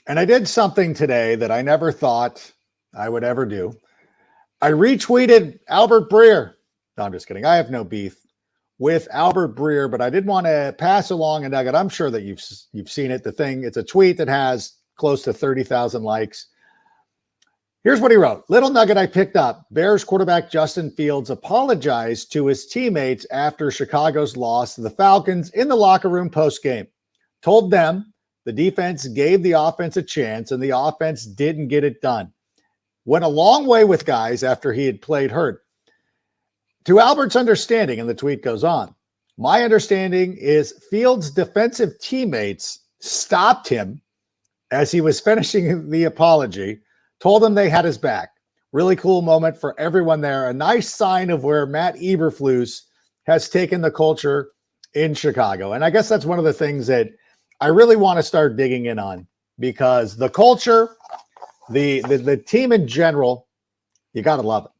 And I did something today that I never thought I would ever do. I retweeted Albert Breer. No, I'm just kidding. I have no beef with Albert Breer, but I did want to pass along a nugget. I'm sure that you've seen it. It's a tweet that has close to 30,000 likes. Here's what he wrote. Little nugget I picked up. Bears quarterback Justin Fields apologized to his teammates after Chicago's loss to the Falcons in the locker room postgame. Told them the defense gave the offense a chance and the offense didn't get it done. Went a long way with guys after he had played hurt. To Albert's understanding, and the tweet goes on, my understanding is Fields' defensive teammates stopped him as he was finishing the apology, told him they had his back. Really cool moment for everyone there. A nice sign of where Matt Eberflus has taken the culture in Chicago. And I guess that's one of the things that I really want to start digging in on, because the culture, the team in general, you got to love it.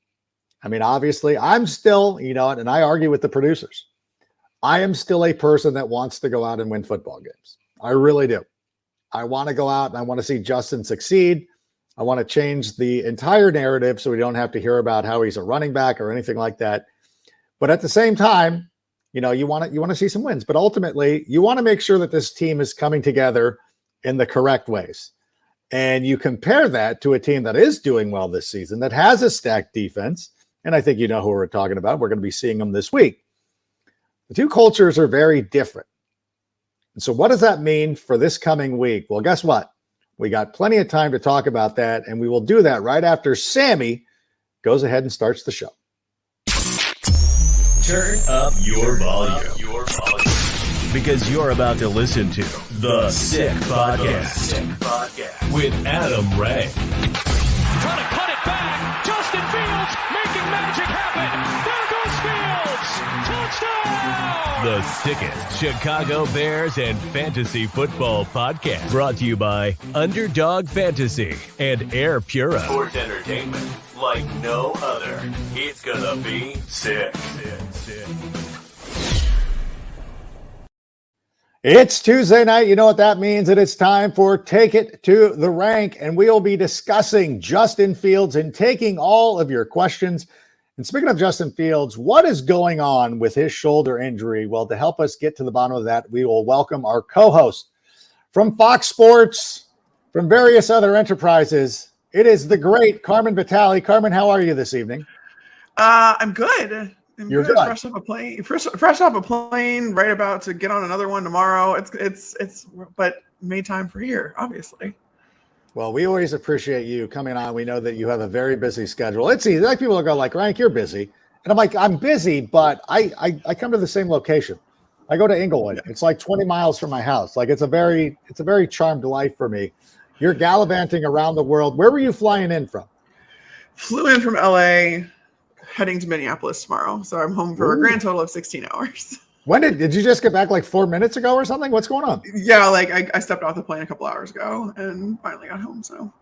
I mean, obviously, I'm still, and I argue with the producers. I am still a person that wants to go out and win football games. I really do. I want to go out and I want to see Justin succeed. I want to change the entire narrative so we don't have to hear about how he's a running back or anything like that. But at the same time, you want to see some wins. But ultimately, you want to make sure that this team is coming together in the correct ways. And you compare that to a team that is doing well this season, that has a stacked defense. And I think you know who we're talking about. We're going to be seeing them this week. The two cultures are very different. And so what does that mean for this coming week? Well, guess what? We got plenty of time to talk about that, and we will do that right after Sammy goes ahead and starts the show. Turn up your volume. Because you're about to listen to The Sick Podcast with Adam Ray. Trying to cut it back. Justin Fields making magic happen. There goes Fields. Touchdown. The sickest Chicago Bears and fantasy football podcast. Brought to you by Underdog Fantasy and Air Pura. Sports entertainment like no other. It's gonna be sick. It's Tuesday night. You know what that means. It is time for Take It to the Rank, and we will be discussing Justin Fields and taking all of your questions. And speaking of Justin Fields, what is going on with his shoulder injury? Well, to help us get to the bottom of that, we will welcome our co-host from Fox Sports, from various other enterprises. It is the great Carmen Vitali. Carmen, how are you this evening? I'm good. You're good. Fresh off a plane, right about to get on another one tomorrow. It's but made time for here, obviously. Well, we always appreciate you coming on. We know that you have a very busy schedule. It's easy. Like people will go like, Rank, you're busy. And I'm like, I'm busy, but I come to the same location. I go to Inglewood. Yeah. It's like 20 miles from my house. Like it's a very charmed life for me. You're gallivanting around the world. Where were you flying in from? Flew in from LA, heading to Minneapolis tomorrow. So I'm home for a grand total of 16 hours. When did you just get back, like 4 minutes ago or something? What's going on? Yeah, like I stepped off the plane a couple hours ago and finally got home. So,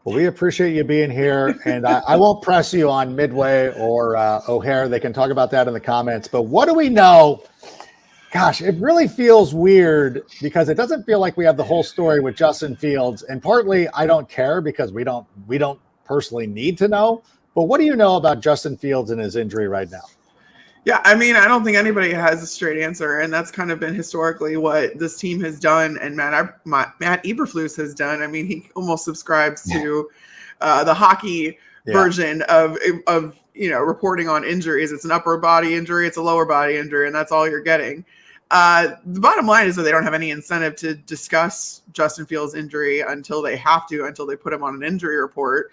well, we appreciate you being here, and I won't press you on Midway or O'Hare. They can talk about that in the comments. But what do we know? Gosh, it really feels weird because it doesn't feel like we have the whole story with Justin Fields. And partly I don't care because we don't personally need to know. But what do you know about Justin Fields and his injury right now? Yeah, I mean, I don't think anybody has a straight answer, and that's kind of been historically what this team has done, and Matt Eberflus has done. I mean, he almost subscribes to the hockey version of reporting on injuries. It's an upper body injury, it's a lower body injury, and that's all you're getting. The bottom line is that they don't have any incentive to discuss Justin Fields' injury until they put him on an injury report.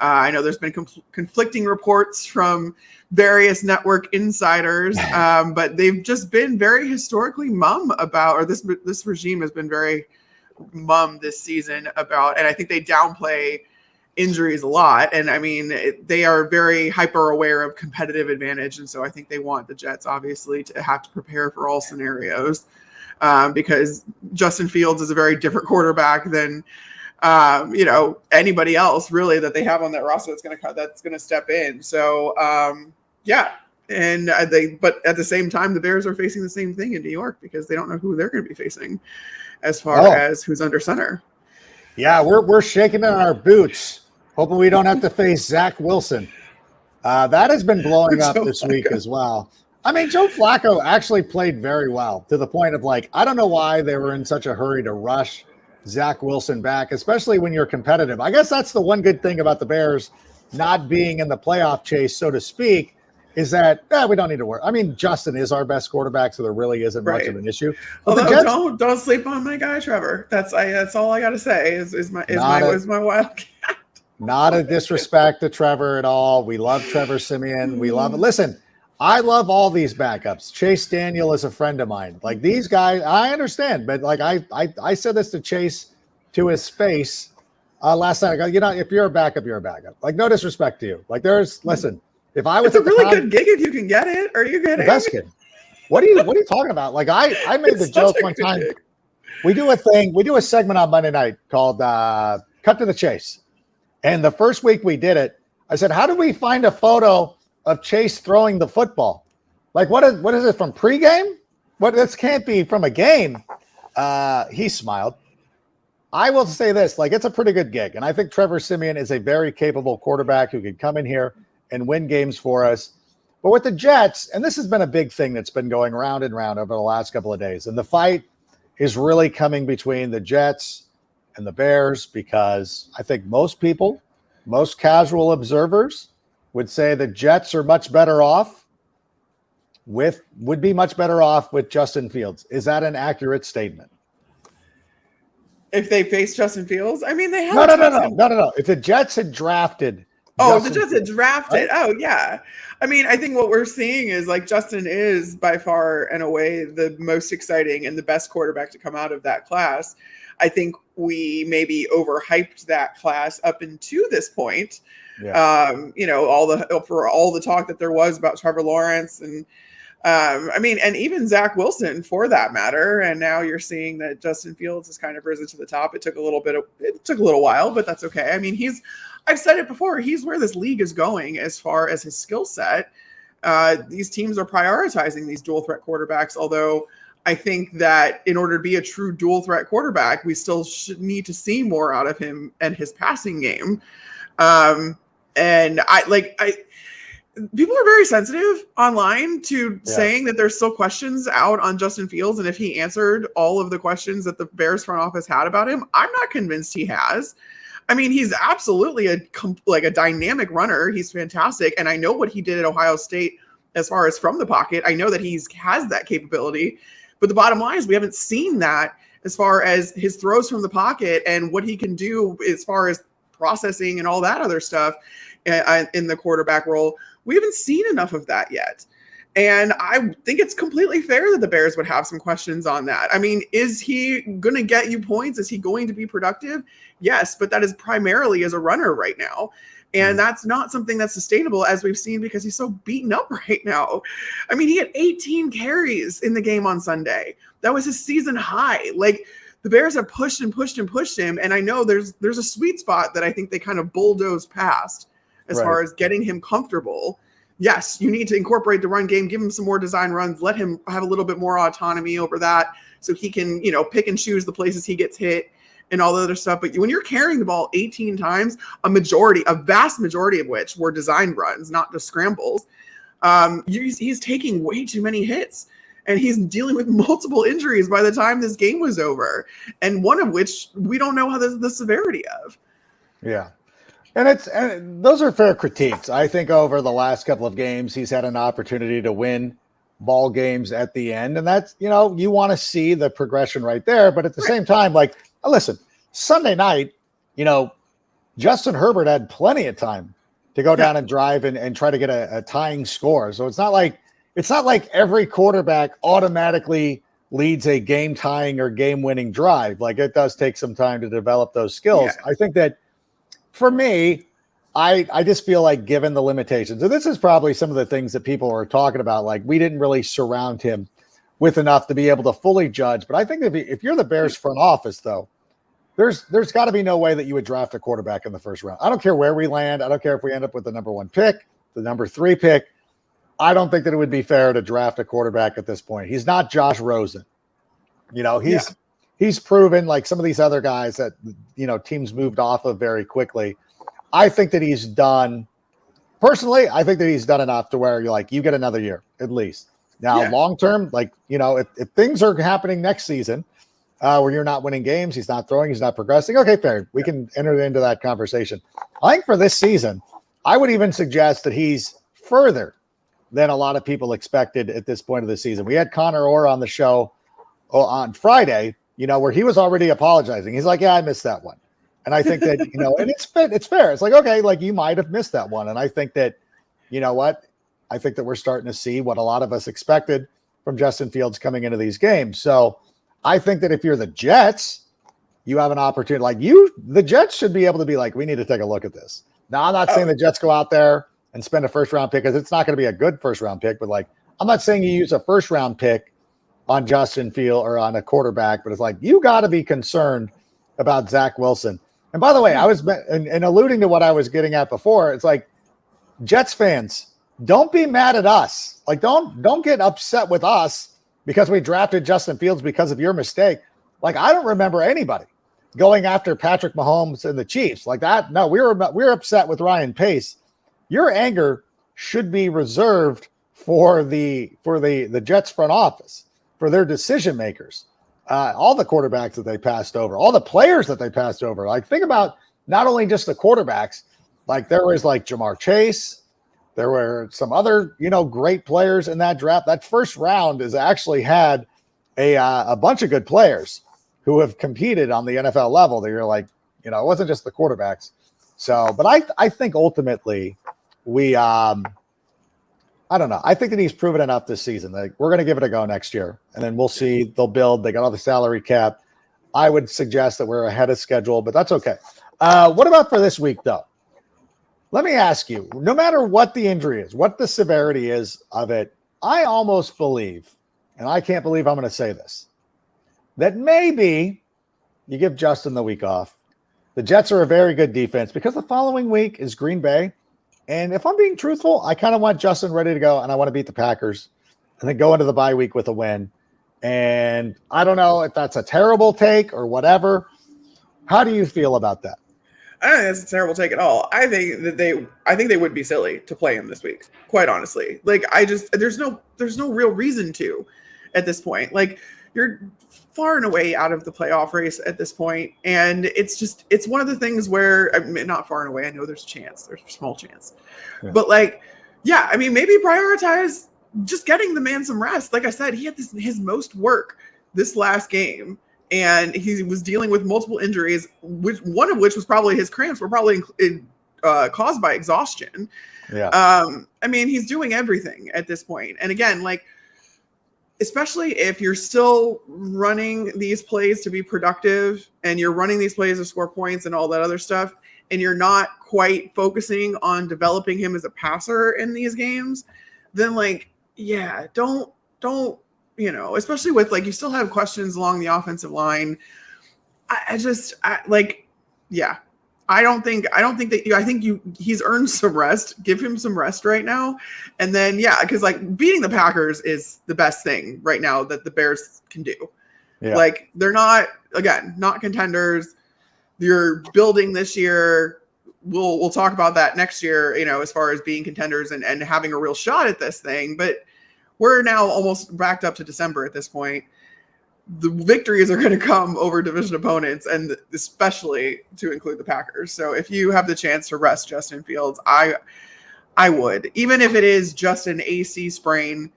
I know there's been conflicting reports from various network insiders, but they've just been very historically mum about, or this regime has been very mum this season about, and I think they downplay injuries a lot. And I mean, they are very hyper aware of competitive advantage. And so I think they want the Jets obviously to have to prepare for all scenarios because Justin Fields is a very different quarterback than anybody else really that they have on that roster that's going to step in. So, but at the same time, the Bears are facing the same thing in New York because they don't know who they're going to be facing as far as who's under center. Yeah, we're shaking in our boots, hoping we don't have to face Zach Wilson. That has been blowing up this week as well. I mean, Joe Flacco actually played very well to the point of like, I don't know why they were in such a hurry to rush Zach Wilson back, especially when you're competitive. I guess that's the one good thing about the Bears not being in the playoff chase, so to speak, is that we don't need to worry. I mean, Justin is our best quarterback, so there really isn't much of an issue. But Although don't sleep on my guy Trevor. That's all I got to say is my Wildcat. Not a disrespect to Trevor at all. We love Trevor Siemian. We love it. Listen, I love all these backups. Chase Daniel is a friend of mine. Like these guys, I understand, but like I said this to Chase to his face last night. I go, if you're a backup, you're a backup. Like no disrespect to you. Like listen, if I was it's a really good gig if you can get it. Are you kidding? The best kid. What are you talking about? Like I made the joke one time. Gig. We do a segment on Monday night called Cut to the Chase. And the first week we did it, I said, how do we find a photo of Chase throwing the football? Like, what is it from pregame? This can't be from a game. He smiled. I will say this, like, it's a pretty good gig. And I think Trevor Siemian is a very capable quarterback who could come in here and win games for us. But with the Jets, and this has been a big thing that's been going round and round over the last couple of days, and the fight is really coming between the Jets and the Bears, because I think most people, most casual observers would say the Jets are much better off would be much better off with Justin Fields. Is that an accurate statement? If they face Justin Fields? I mean, they have No. If the Jets had drafted the Jets had drafted. Right? Oh, yeah. I mean, I think what we're seeing is like Justin is by far and away the most exciting and the best quarterback to come out of that class. I think we maybe overhyped that class up into this point. Yeah. All the talk that there was about Trevor Lawrence and and even Zach Wilson for that matter. And now you're seeing that Justin Fields has kind of risen to the top. It took a little while, but that's okay. I mean, I've said it before, he's where this league is going as far as his skill set. These teams are prioritizing these dual threat quarterbacks, although I think that in order to be a true dual threat quarterback, we still should need to see more out of him and his passing game. People are very sensitive online to saying that there's still questions out on Justin Fields. And if he answered all of the questions that the Bears front office had about him, I'm not convinced he has. I mean, he's absolutely a dynamic runner. He's fantastic. And I know what he did at Ohio State as far as from the pocket. I know that he has that capability. But the bottom line is we haven't seen that as far as his throws from the pocket and what he can do as far as processing and all that other stuff in the quarterback role. We haven't seen enough of that yet. And I think it's completely fair that the Bears would have some questions on that. I mean, is he going to get you points? Is he going to be productive? Yes, but that is primarily as a runner right now. And that's not something that's sustainable, as we've seen, because he's so beaten up right now. I mean, he had 18 carries in the game on Sunday. That was his season high. Like, the Bears have pushed and pushed and pushed him. And I know there's a sweet spot that I think they kind of bulldozed past as far as getting him comfortable. Yes, you need to incorporate the run game, give him some more design runs, let him have a little bit more autonomy over that so he can, pick and choose the places he gets hit and all the other stuff. But when you're carrying the ball 18 times, a vast majority of which were designed runs, not just scrambles, he's taking way too many hits. And he's dealing with multiple injuries by the time this game was over. And one of which we don't know the severity of. Yeah. And those are fair critiques. I think over the last couple of games, he's had an opportunity to win ball games at the end. And that's, you want to see the progression right there. But at the same time, like, listen, Sunday night, Justin Herbert had plenty of time to go down and drive and try to get a tying score. So it's not like every quarterback automatically leads a game tying or game winning drive. Like, it does take some time to develop those skills. Yeah. I think that for me, I just feel like, given the limitations, and this is probably some of the things that people are talking about, like, we didn't really surround him with enough to be able to fully judge. But I think if you're the Bears front office, though, there's got to be no way that you would draft a quarterback in the first round. I don't care where we land. I don't care if we end up with the number 1 pick, the number 3 pick. I don't think that it would be fair to draft a quarterback at this point. He's not Josh Rosen. he's proven, like some of these other guys that, teams moved off of very quickly. I think that he's done, personally, I think that he's done enough to where you're like, you get another year at least. Now, long term, like, if things are happening next season where you're not winning games, he's not throwing, he's not progressing, okay, fair. We can enter into that conversation. I think for this season, I would even suggest that he's further than a lot of people expected at this point of the season. We had Connor Orr on the show on Friday, where he was already apologizing. He's like, yeah, I missed that one. And I think that, and it's fair. It's like, okay, like you might have missed that one. And I think that, I think that we're starting to see what a lot of us expected from Justin Fields coming into these games. So I think that if you're the Jets, you have an opportunity. Like the Jets should be able to be like, we need to take a look at this. Now, I'm not saying the Jets go out there and spend a first-round pick, because it's not going to be a good first-round pick. But, like, I'm not saying you use a first-round pick on Justin Fields or on a quarterback, but it's like you got to be concerned about Zach Wilson. And by the way, I was and alluding to what I was getting at before, it's like, Jets fans, don't be mad at us. Like, don't get upset with us because we drafted Justin Fields because of your mistake. Like, I don't remember anybody going after Patrick Mahomes and the Chiefs like that. No, we were upset with Ryan Pace. Your anger should be reserved for the Jets front office, for their decision makers, all the quarterbacks that they passed over, all the players that they passed over. Like, think about not only just the quarterbacks, like there was like Jamar Chase, there were some other, great players in that draft. That first round has actually had a bunch of good players who have competed on the NFL level that you're like, it wasn't just the quarterbacks. So, but I think ultimately I don't know. I think that he's proven enough this season. Like, we're going to give it a go next year, and then we'll see. They'll build. They got all the salary cap. I would suggest that we're ahead of schedule, but that's okay. What about for this week, though? Let me ask you, no matter what the injury is, what the severity is of it, I almost believe, and I can't believe I'm going to say this, that maybe you give Justin the week off. The Jets are a very good defense because the following week is Green Bay. And if I'm being truthful, I kind of want Justin ready to go, and I want to beat the Packers and then go into the bye week with a win. And I don't know if that's a terrible take or whatever. How do you feel about that? I don't think that's a terrible take at all. I think they would be silly to play him this week, quite honestly. Like, there's no real reason to at this point. Like, you're far and away out of the playoff race at this point, and it's one of the things where, I mean, not far and away, I know there's a small chance, but like, yeah, I mean, maybe prioritize just getting the man some rest. Like I said, he had his most work this last game, and he was dealing with multiple injuries, one of which was probably his cramps were probably caused by exhaustion. I mean, he's doing everything at this point, and again, like, especially if you're still running these plays to be productive and you're running these plays to score points and all that other stuff, and you're not quite focusing on developing him as a passer in these games, then like, yeah, don't, especially with like, you still have questions along the offensive line. I think he's earned some rest. Give him some rest right now. And then, because like beating the Packers is the best thing right now that the Bears can do. Yeah. Like, they're not contenders. You're building this year. We'll talk about that next year, as far as being contenders and having a real shot at this thing. But we're now almost backed up to December at this point. The victories are going to come over division opponents, and especially to include the Packers. So if you have the chance to rest Justin Fields, I would, even if it is just an AC sprain.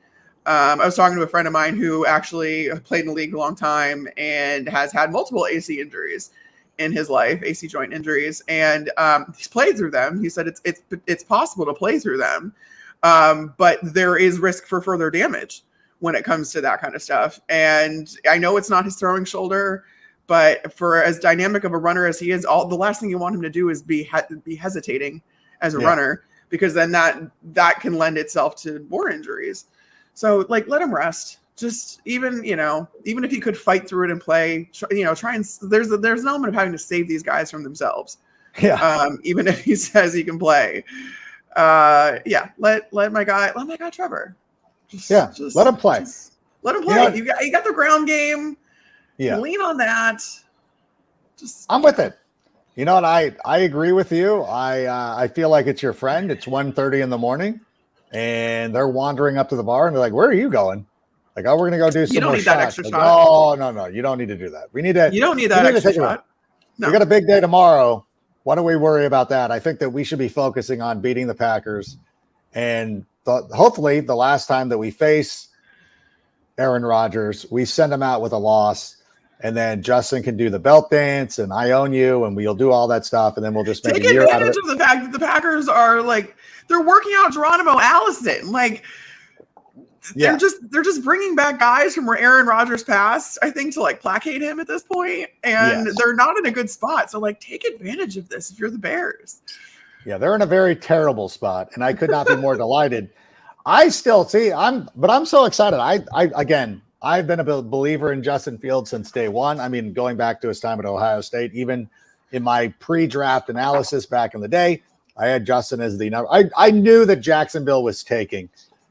I was talking to a friend of mine who actually played in the league a long time and has had multiple AC injuries in his life, AC joint injuries, and he's played through them. He said it's possible to play through them, but there is risk for further damage when it comes to that kind of stuff. And I know it's not his throwing shoulder, but for as dynamic of a runner as he is, the last thing you want him to do is be hesitating as a runner, because then that can lend itself to more injuries. So like, let him rest. Just even if he could fight through it and play, try and there's an element of having to save these guys from themselves. Yeah. Even if he says he can play. Let my guy Trevor. Let him play. Let him play. You got the ground game. Yeah. Lean on that. I'm with it. You know what? I agree with you. I feel like it's your friend. It's 1:30 in the morning, and they're wandering up to the bar, and they're like, "Where are you going?" Like, "Oh, we're gonna go do some You don't more need that shots." extra Like, shot. "Oh, no, you don't need to do that. We need to. You don't need we that need to extra take a break. shot. No. We got a big day tomorrow. Why don't we worry about that? I think that we should be focusing on beating the Packers, and hopefully, the last time that we face Aaron Rodgers, we send him out with a loss. And then Justin can do the belt dance, and I own you, and we'll do all that stuff, and then we'll just make Take a year out of it. advantage of the fact that the Packers are like they're working out Geronimo Allison. Like they're just bringing back guys from where Aaron Rodgers passed, I think, to like placate him at this point, and they're not in a good spot. So like, take advantage of this if you're the Bears. Yeah, they're in a very terrible spot, and I could not be more delighted. I still see I'm so excited. I've been a believer in Justin Fields since day one. I mean, going back to his time at Ohio State, even in my pre-draft analysis back in the day, I had Justin as the number. I knew that Jacksonville was taking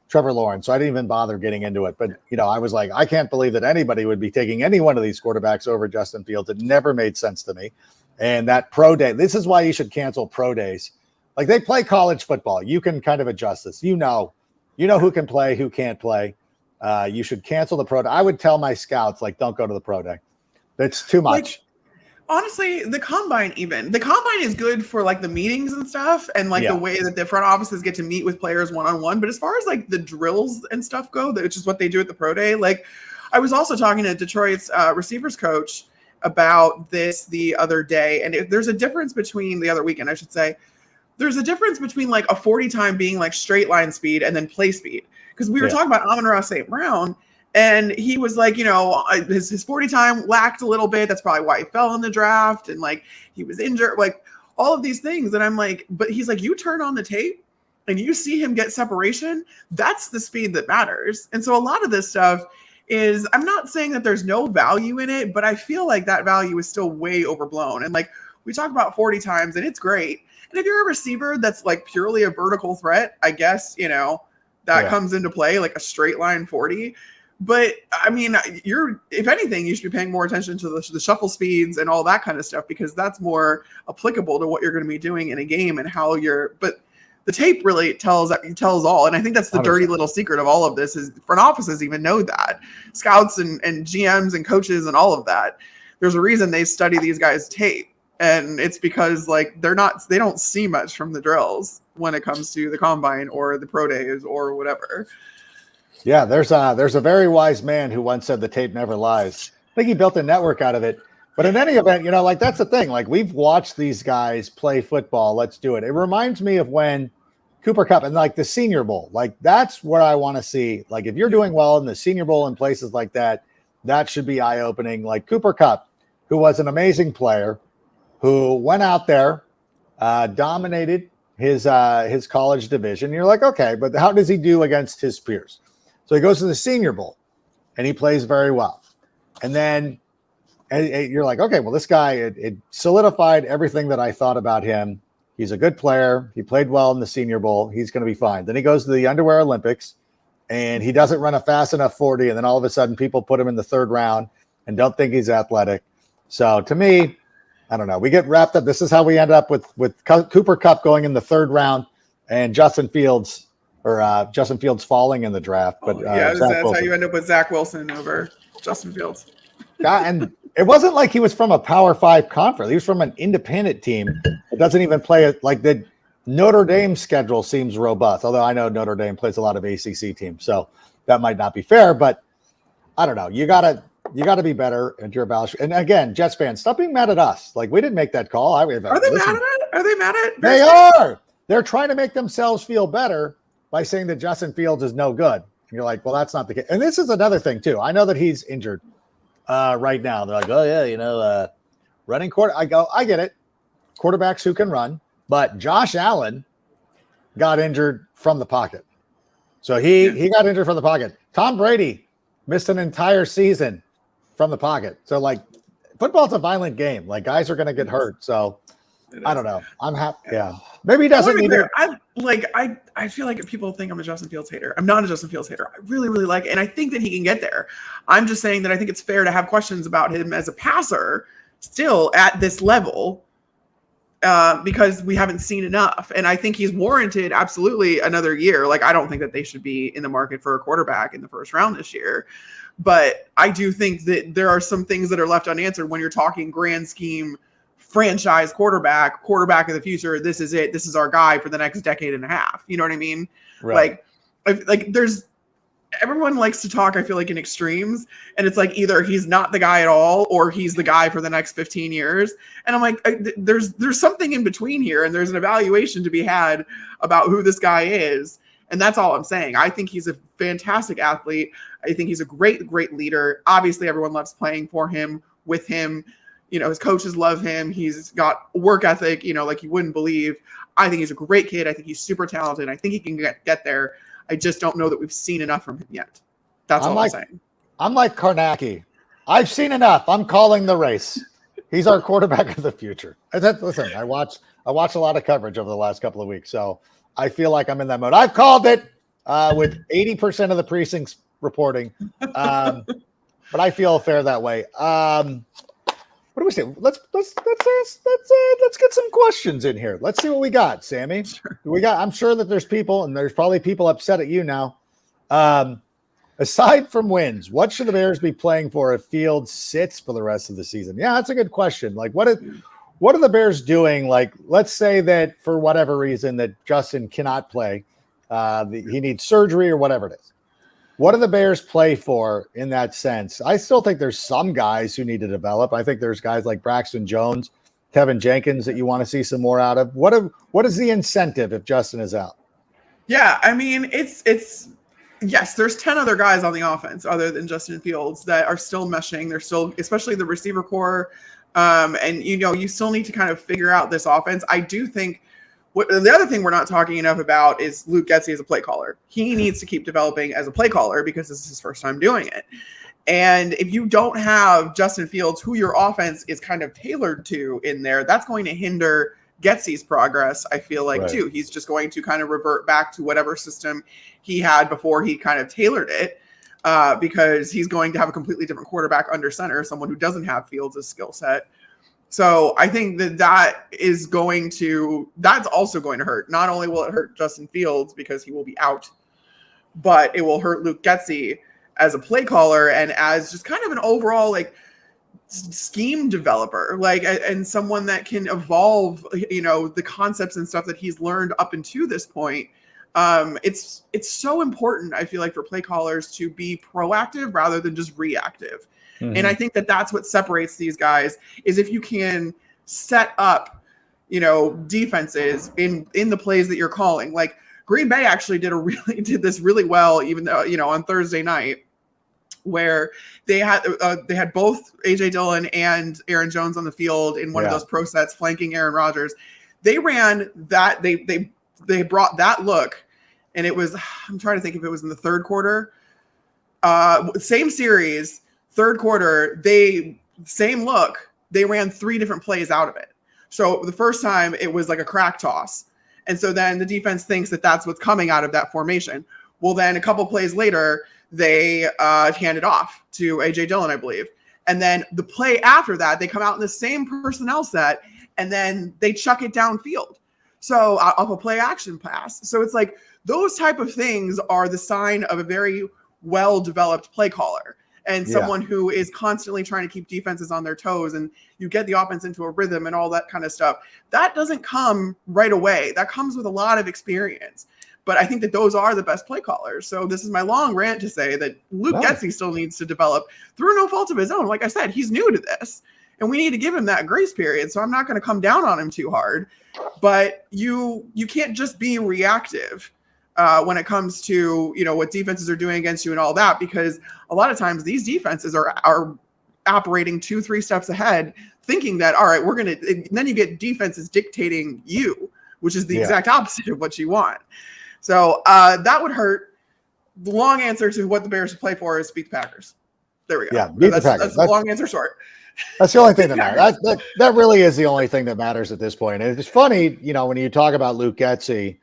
Trevor Lawrence, so I didn't even bother getting into it. But, I was like, I can't believe that anybody would be taking any one of these quarterbacks over Justin Fields. It never made sense to me. And that pro day, this is why you should cancel pro days. Like, they play college football. You can kind of adjust this. You know who can play, who can't play. You should cancel the pro day. I would tell my scouts, like, don't go to the pro day. That's too much. Like, honestly, the combine is good for like the meetings and stuff, and like the way that the front offices get to meet with players one-on-one. But as far as like the drills and stuff go, which is what they do at the pro day, like I was also talking to Detroit's receivers coach about this the other day, and there's a difference between the other weekend, I should say. There's a difference between like a 40 time being like straight line speed and then play speed. Because we were talking about Amon-Ra St. Brown, and he was like, his 40 time lacked a little bit. That's probably why he fell in the draft, and like he was injured, like all of these things. And I'm like, but he's like, you turn on the tape and you see him get separation. That's the speed that matters. And so a lot of this stuff is, I'm not saying that there's no value in it, but I feel like that value is still way overblown. And like we talk about 40 times, and it's great. And if you're a receiver that's like purely a vertical threat, I guess, that comes into play, like a straight line 40. But I mean, if anything, you should be paying more attention to the shuffle speeds and all that kind of stuff, because that's more applicable to what you're going to be doing in a game and how but the tape really tells all. And I think that's the 100%. Dirty little secret of all of this is front offices even know that. Scouts and GMs and coaches and all of that. There's a reason they study these guys' tape. And it's because like they don't see much from the drills when it comes to the combine or the pro days or whatever. Yeah, there's a very wise man who once said the tape never lies. I think he built a network out of it. But in any event, like that's the thing. Like we've watched these guys play football. Let's do it. It reminds me of when Cooper Kupp and like the Senior Bowl. Like that's what I want to see. Like if you're doing well in the Senior Bowl and places like that, that should be eye-opening. Like Cooper Kupp, who was an amazing player, who went out there, dominated his college division. You're like, okay, but how does he do against his peers? So he goes to the Senior Bowl, and he plays very well. And then you're like, okay, well, this guy, it solidified everything that I thought about him. He's a good player. He played well in the Senior Bowl. He's going to be fine. Then he goes to the Underwear Olympics, and he doesn't run a fast enough 40, and then all of a sudden people put him in the third round and don't think he's athletic. So to me, I don't know. We get wrapped up. This is how we end up with Cooper Kupp going in the third round and Justin Fields falling in the draft. But that's how you end up with Zach Wilson over Justin Fields. Yeah, and it wasn't like he was from a Power 5 conference. He was from an independent team that doesn't even play it. Like the Notre Dame schedule seems robust, although I know Notre Dame plays a lot of ACC teams, so that might not be fair. But I don't know. You gotta be better at your evaluation. And again, Jets fans, stop being mad at us. Like we didn't make that call. Are they mad at it? Are they mad at it? They are. They're trying to make themselves feel better by saying that Justin Fields is no good. And you're like, well, that's not the case. And this is another thing too. I know that he's injured right now. They're like, oh yeah, running quarter. I get it. Quarterbacks who can run, but Josh Allen got injured from the pocket. So he got injured from the pocket. Tom Brady missed an entire season from the pocket. So like football's a violent game. Like guys are going to get hurt. So I don't know. I'm happy. Yeah. Maybe he doesn't need it. I feel like if people think I'm a Justin Fields hater, I'm not a Justin Fields hater. I really, really like it. And I think that he can get there. I'm just saying that I think it's fair to have questions about him as a passer still at this level because we haven't seen enough. And I think he's warranted absolutely another year. Like, I don't think that they should be in the market for a quarterback in the first round this year. But I do think that there are some things that are left unanswered when you're talking grand scheme franchise quarterback of the future. This is it. This is our guy for the next decade and a half. You know what I mean? Right. Like there's everyone likes to talk, I feel like, in extremes, and it's like either he's not the guy at all or he's the guy for the next 15 years. And I'm like, there's something in between here, and there's an evaluation to be had about who this guy is. And that's all I'm saying. I think he's a fantastic athlete. I think he's a great leader. Obviously, everyone loves playing for him, with him. You know, his coaches love him. He's got work ethic, you know, like you wouldn't believe. I think he's a great kid. I think he's super talented. I think he can get there. I just don't know that we've seen enough from him yet. That's all I'm saying. I'm like Karnacki. I've seen enough. I'm calling the race. He's our quarterback of the future. Listen, I watched a lot of coverage over the last couple of weeks, so I feel like I'm in that mode. I've called it with 80% of the precincts reporting, but I feel fair that way. What do we say? Let's get some questions in here. Let's see what we got, Sammy. Sure. I'm sure that there's people, and there's probably people upset at you now. Aside from wins, what should the Bears be playing for if Fields sits for the rest of the season? Yeah, that's a good question. Like, what are the Bears doing? Like, let's say that for whatever reason that Justin cannot play, he needs surgery or whatever it is. What do the Bears play for in that sense? I still think there's some guys who need to develop. I think there's guys like Braxton Jones, Kevin Jenkins that you want to see some more out of. What is the incentive if Justin is out? Yeah, I mean, it's yes, there's 10 other guys on the offense other than Justin Fields that are still meshing. They're still, especially the receiver core. And, you know, you still need to kind of figure out this offense. I do think the other thing we're not talking enough about is Luke Getsy as a play caller. He needs to keep developing as a play caller because this is his first time doing it. And if you don't have Justin Fields, who your offense is kind of tailored to in there, that's going to hinder Getsy's progress, I feel like, too. He's just going to kind of revert back to whatever system he had before he kind of tailored it because he's going to have a completely different quarterback under center, someone who doesn't have Fields' skill set. So I think that's also going to hurt. Not only will it hurt Justin Fields because he will be out, but it will hurt Luke Getsy as a play caller and as just kind of an overall like scheme developer, like, and someone that can evolve, you know, the concepts and stuff that he's learned up until this point. It's so important, I feel like, for play callers to be proactive rather than just reactive. Mm-hmm. And I think that that's what separates these guys is if you can set up, you know, defenses in the plays that you're calling. Like Green Bay actually did this really well, even though, you know, on Thursday night, where they had both AJ Dillon and Aaron Jones on the field in one of those pro sets flanking Aaron Rodgers. They ran that they brought that look, and it was, I'm trying to think if it was in the third quarter. Same series, third quarter, same look. They ran 3 different plays out of it. So the first time it was like a crack toss. And so then the defense thinks that that's what's coming out of that formation. Well, then a couple plays later, they hand it off to AJ Dillon, I believe. And then the play after that, they come out in the same personnel set, and then they chuck it downfield. So off a play action pass. So it's like those type of things are the sign of a very well-developed play caller and someone who is constantly trying to keep defenses on their toes, and you get the offense into a rhythm and all that kind of stuff. That doesn't come right away. That comes with a lot of experience. But I think that those are the best play callers. So this is my long rant to say that Luke Getsy still needs to develop through no fault of his own. Like I said, he's new to this, and we need to give him that grace period. So I'm not going to come down on him too hard. But you can't just be reactive when it comes to, you know, what defenses are doing against you and all that, because a lot of times these defenses are operating 2-3 steps ahead, thinking that, all right, and then you get defenses dictating you, which is the exact opposite of what you want. So that would hurt. The long answer to what the Bears should play for is beat the Packers. There we go. Yeah, meet the package. That's the long answer short. That's the only thing that matters. That really is the only thing that matters at this point. And it's funny, when you talk about Luke Getsy,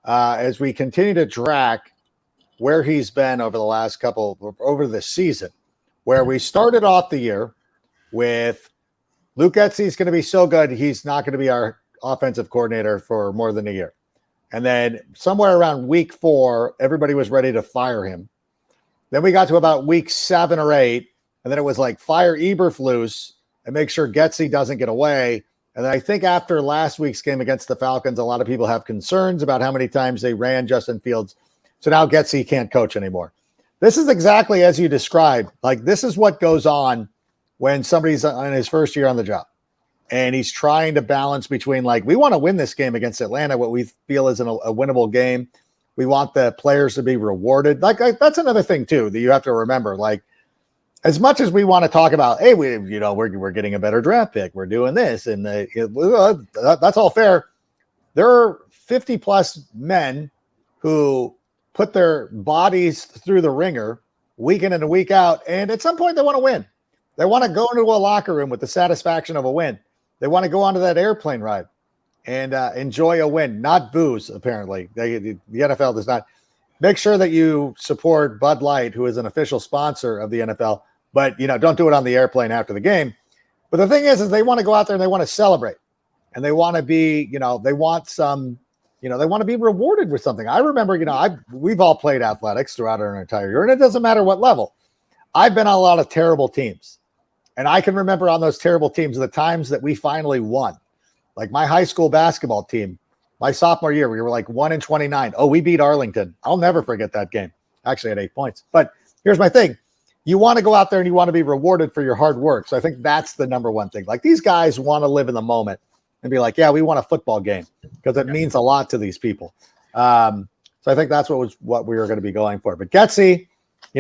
as we continue to track where he's been over this season, where we started off the year with Luke Getsy is going to be so good, he's not going to be our offensive coordinator for more than a year. And then somewhere around week 4, everybody was ready to fire him. Then we got to about week 7 or 8, and then it was like fire Eberflus and make sure Getsy doesn't get away. And then I think after last week's game against the Falcons, a lot of people have concerns about how many times they ran Justin Fields. So now Getsy can't coach anymore. This is exactly as you described. Like, this is what goes on when somebody's on his first year on the job. And he's trying to balance between, like, we want to win this game against Atlanta, what we feel is a winnable game. We want the players to be rewarded. Like, that's another thing, too, that you have to remember. Like, as much as we want to talk about, hey, we're getting a better draft pick, we're doing this, and that's all fair. There are 50-plus men who put their bodies through the ringer week in and a week out, and at some point they want to win. They want to go into a locker room with the satisfaction of a win. They want to go onto that airplane ride and enjoy a win, not booze, apparently. The NFL does not. Make sure that you support Bud Light, who is an official sponsor of the NFL, but don't do it on the airplane after the game. But the thing is they want to go out there and they want to celebrate, and they want to be, they want some, they want to be rewarded with something. I remember, we've all played athletics throughout our entire year, and it doesn't matter what level. I've been on a lot of terrible teams, and I can remember on those terrible teams the times that we finally won. Like my high school basketball team, my sophomore year, we were like 1-29. Oh, we beat Arlington. I'll never forget that game. Actually, at 8 points. But here's my thing. You want to go out there and you want to be rewarded for your hard work. So I think that's the number one thing. Like, these guys want to live in the moment and be like, yeah, we won a football game, because it means a lot to these people. So I think that's what we were going to be going for. But Getsy,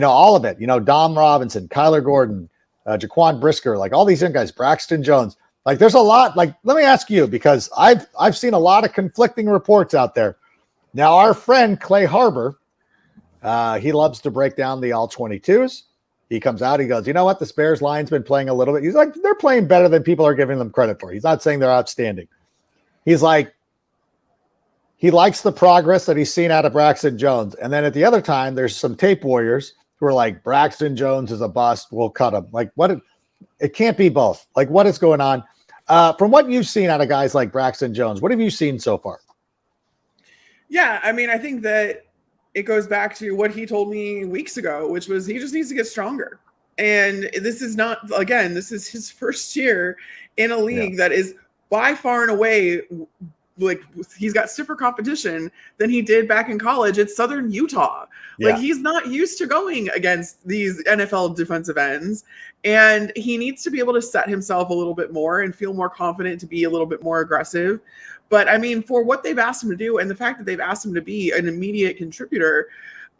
all of it, Dom Robinson, Kyler Gordon, Jaquan Brisker, like all these young guys, Braxton Jones. Like, there's a lot. Like, let me ask you, because I've seen a lot of conflicting reports out there. Now, our friend Clay Harbor, he loves to break down the all 22s. He comes out, he goes, you know what? The Bears line's been playing a little bit. He's like, they're playing better than people are giving them credit for. He's not saying they're outstanding. He's like, he likes the progress that he's seen out of Braxton Jones. And then at the other time, there's some tape warriors who are like, Braxton Jones is a bust, we'll cut him. Like, what? It can't be both. Like, what is going on? From what you've seen out of guys like Braxton Jones, what have you seen so far? Yeah, I mean, I think that it goes back to what he told me weeks ago, which was he just needs to get stronger. And this is not, again, this is his first year in a league that is by far and away, like, he's got stiffer competition than he did back in college at Southern Utah. Like, he's not used to going against these NFL defensive ends, and he needs to be able to set himself a little bit more and feel more confident to be a little bit more aggressive. But I mean, for what they've asked him to do and the fact that they've asked him to be an immediate contributor,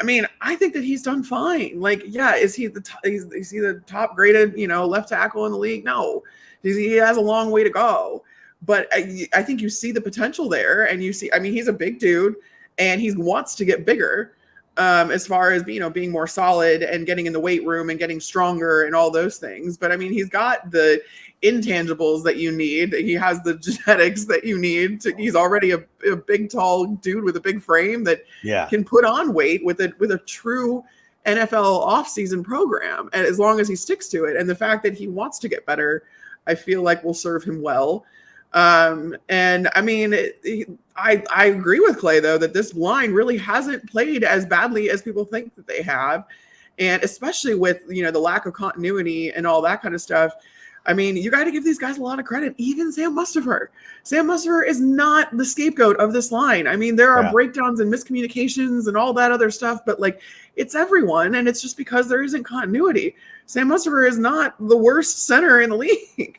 I mean, I think that he's done fine. Like, yeah, is he the top graded, left tackle in the league? No, he has a long way to go. But I think you see the potential there, and you see, I mean, he's a big dude and he wants to get bigger as far as, being more solid and getting in the weight room and getting stronger and all those things. But I mean, he's got the intangibles that you need. He has the genetics that you need he's already a big, tall dude with a big frame that can put on weight with a true NFL offseason program, and as long as he sticks to it. And the fact that he wants to get better, I feel like will serve him well. And I mean, I agree with Clay, though, that this line really hasn't played as badly as people think that they have. And especially with, the lack of continuity and all that kind of stuff. I mean, you got to give these guys a lot of credit. Even Sam Mustipher. Sam Mustipher is not the scapegoat of this line. I mean, there are breakdowns and miscommunications and all that other stuff, but like, it's everyone. And it's just because there isn't continuity. Sam Mustipher is not the worst center in the league.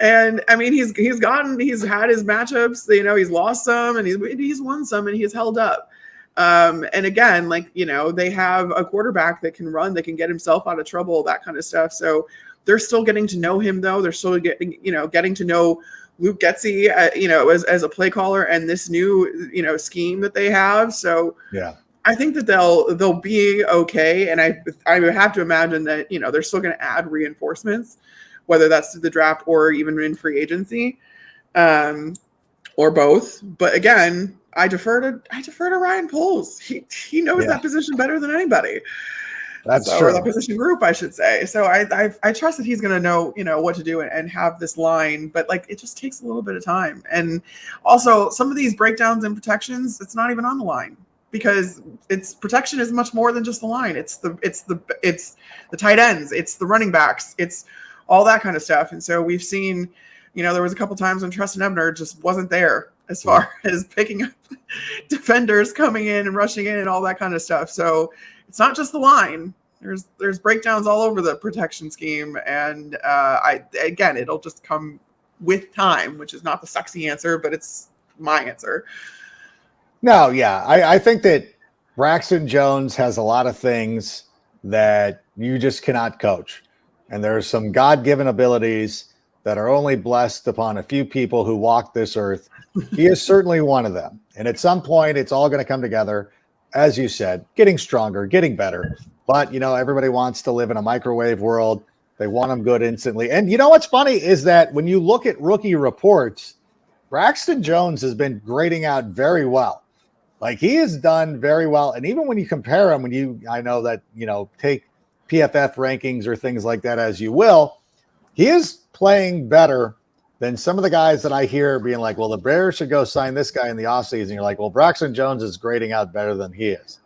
And I mean, he's had his matchups, he's lost some and he's won some and he's held up. And again, like, they have a quarterback that can run, that can get himself out of trouble, that kind of stuff. So they're still getting to know him, though. They're still getting to know Luke Getsy, as a play caller and this new, scheme that they have. So I think that they'll be okay, and I would have to imagine that they're still going to add reinforcements, whether that's to the draft or even in free agency, or both. But again, I defer to Ryan Poles. He knows that position better than anybody. That's true. Or the position group, I should say. So I trust that he's going to know, what to do and have this line, but it just takes a little bit of time. And also some of these breakdowns and protections, it's not even on the line, because protection is much more than just the line. It's the tight ends, it's the running backs, it's all that kind of stuff. And so we've seen, there was a couple times when Treston Ebner just wasn't there as far as picking up defenders coming in and rushing in and all that kind of stuff. So it's not just the line. There's breakdowns all over the protection scheme, and it'll just come with time, which is not the sexy answer, but it's my answer. No, yeah, I think that Braxton Jones has a lot of things that you just cannot coach, and there's some God-given abilities that are only blessed upon a few people who walk this earth. He is certainly one of them, and at some point, it's all going to come together. As you said, getting stronger, getting better. But, everybody wants to live in a microwave world. They want them good instantly. And what's funny is that when you look at rookie reports, Braxton Jones has been grading out very well. He has done very well. And even when you compare him, I know that, take PFF rankings or things like that as you will, he is playing better than some of the guys that I hear being like, well, the Bears should go sign this guy in the offseason. You're like, well, Braxton Jones is grading out better than he is.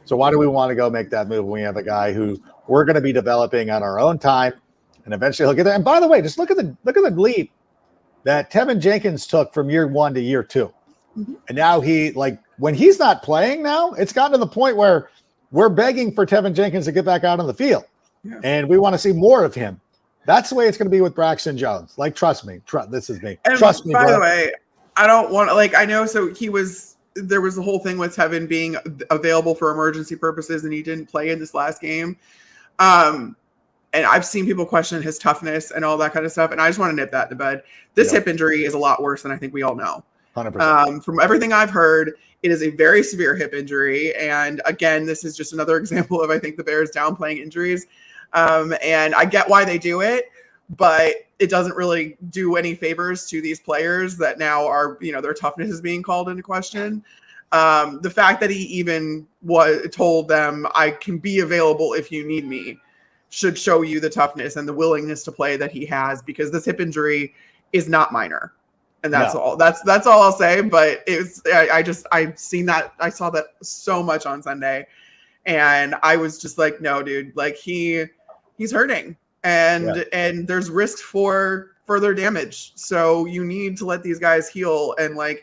So why do we want to go make that move when we have a guy who we're going to be developing on our own time, and eventually he'll get there? And by the way, just look at the leap that Tevin Jenkins took from year 1 to year 2. Mm-hmm. And now when he's not playing now, it's gotten to the point where we're begging for Tevin Jenkins to get back out on the field. Yeah. And we want to see more of him. That's the way it's going to be with Braxton Jones. Trust me. This is me. And trust me. By the way, I don't want I know. So there was the whole thing with Tevin being available for emergency purposes, and he didn't play in this last game. And I've seen people question his toughness and all that kind of stuff. And I just want to nip that in the bud. This hip injury is a lot worse than I think we all know. 100%. From everything I've heard, it is a very severe hip injury. And again, this is just another example of, I think, the Bears downplaying injuries. And I get why they do it, but it doesn't really do any favors to these players that now are, their toughness is being called into question. The fact that he even told them, I can be available if you need me, should show you the toughness and the willingness to play that he has, because this hip injury is not minor. And that's all. That's all I'll say. But I've seen that. I saw that so much on Sunday, and I was just like, no, dude, he's hurting, and there's risk for further damage. So you need to let these guys heal. And I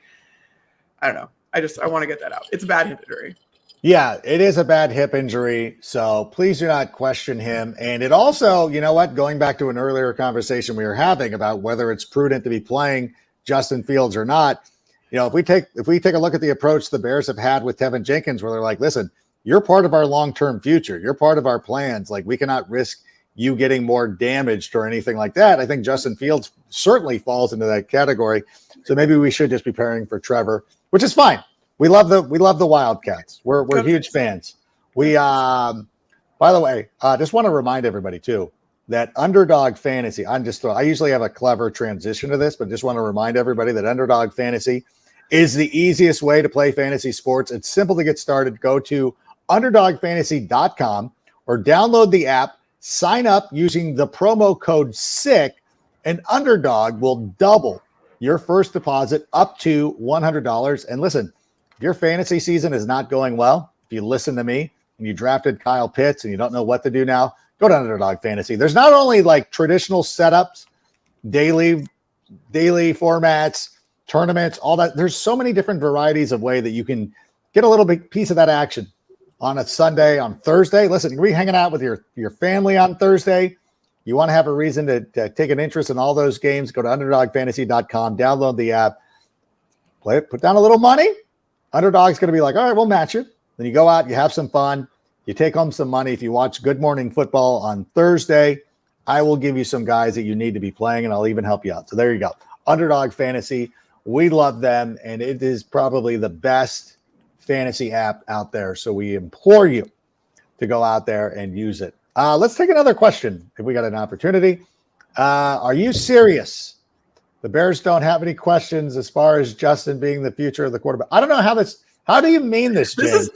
don't know. I want to get that out. It's a bad hip injury. Yeah, it is a bad hip injury. So please do not question him. And it also, going back to an earlier conversation we were having about whether it's prudent to be playing Justin Fields or not, if we take a look at the approach the Bears have had with Tevin Jenkins, where they're like, listen, you're part of our long-term future. You're part of our plans. We cannot risk you getting more damaged or anything like that. I think Justin Fields certainly falls into that category. So maybe we should just be preparing for Trevor, which is fine. We love the Wildcats. We're huge fans. We by the way, just want to remind everybody too that Underdog Fantasy. I usually have a clever transition to this, but just want to remind everybody that Underdog Fantasy is the easiest way to play fantasy sports. It's simple to get started. Go to underdogfantasy.com or download the app, sign up using the promo code SICK, and Underdog will double your first deposit up to $100. And listen, if your fantasy season is not going well, if you listen to me and you drafted Kyle Pitts and you don't know what to do now, go to Underdog Fantasy. There's not only traditional setups, daily formats, tournaments, all that. There's so many different varieties of way that you can get a little bit piece of that action on a Sunday, on Thursday. Listen, you're hanging out with your family on Thursday. You want to have a reason to take an interest in all those games, go to underdogfantasy.com, download the app, play it, put down a little money. Underdog's going to be like, all right, we'll match it. Then you go out, you have some fun. You take home some money. If you watch Good Morning Football on Thursday, I will give you some guys that you need to be playing, and I'll even help you out. So there you go. Underdog Fantasy. We love them, and it is probably the best fantasy app out there. So we implore you to go out there and use it. Let's take another question if we got an opportunity. Are you serious? The Bears don't have any questions as far as Justin being the future of the quarterback. I don't know how do you mean this, James?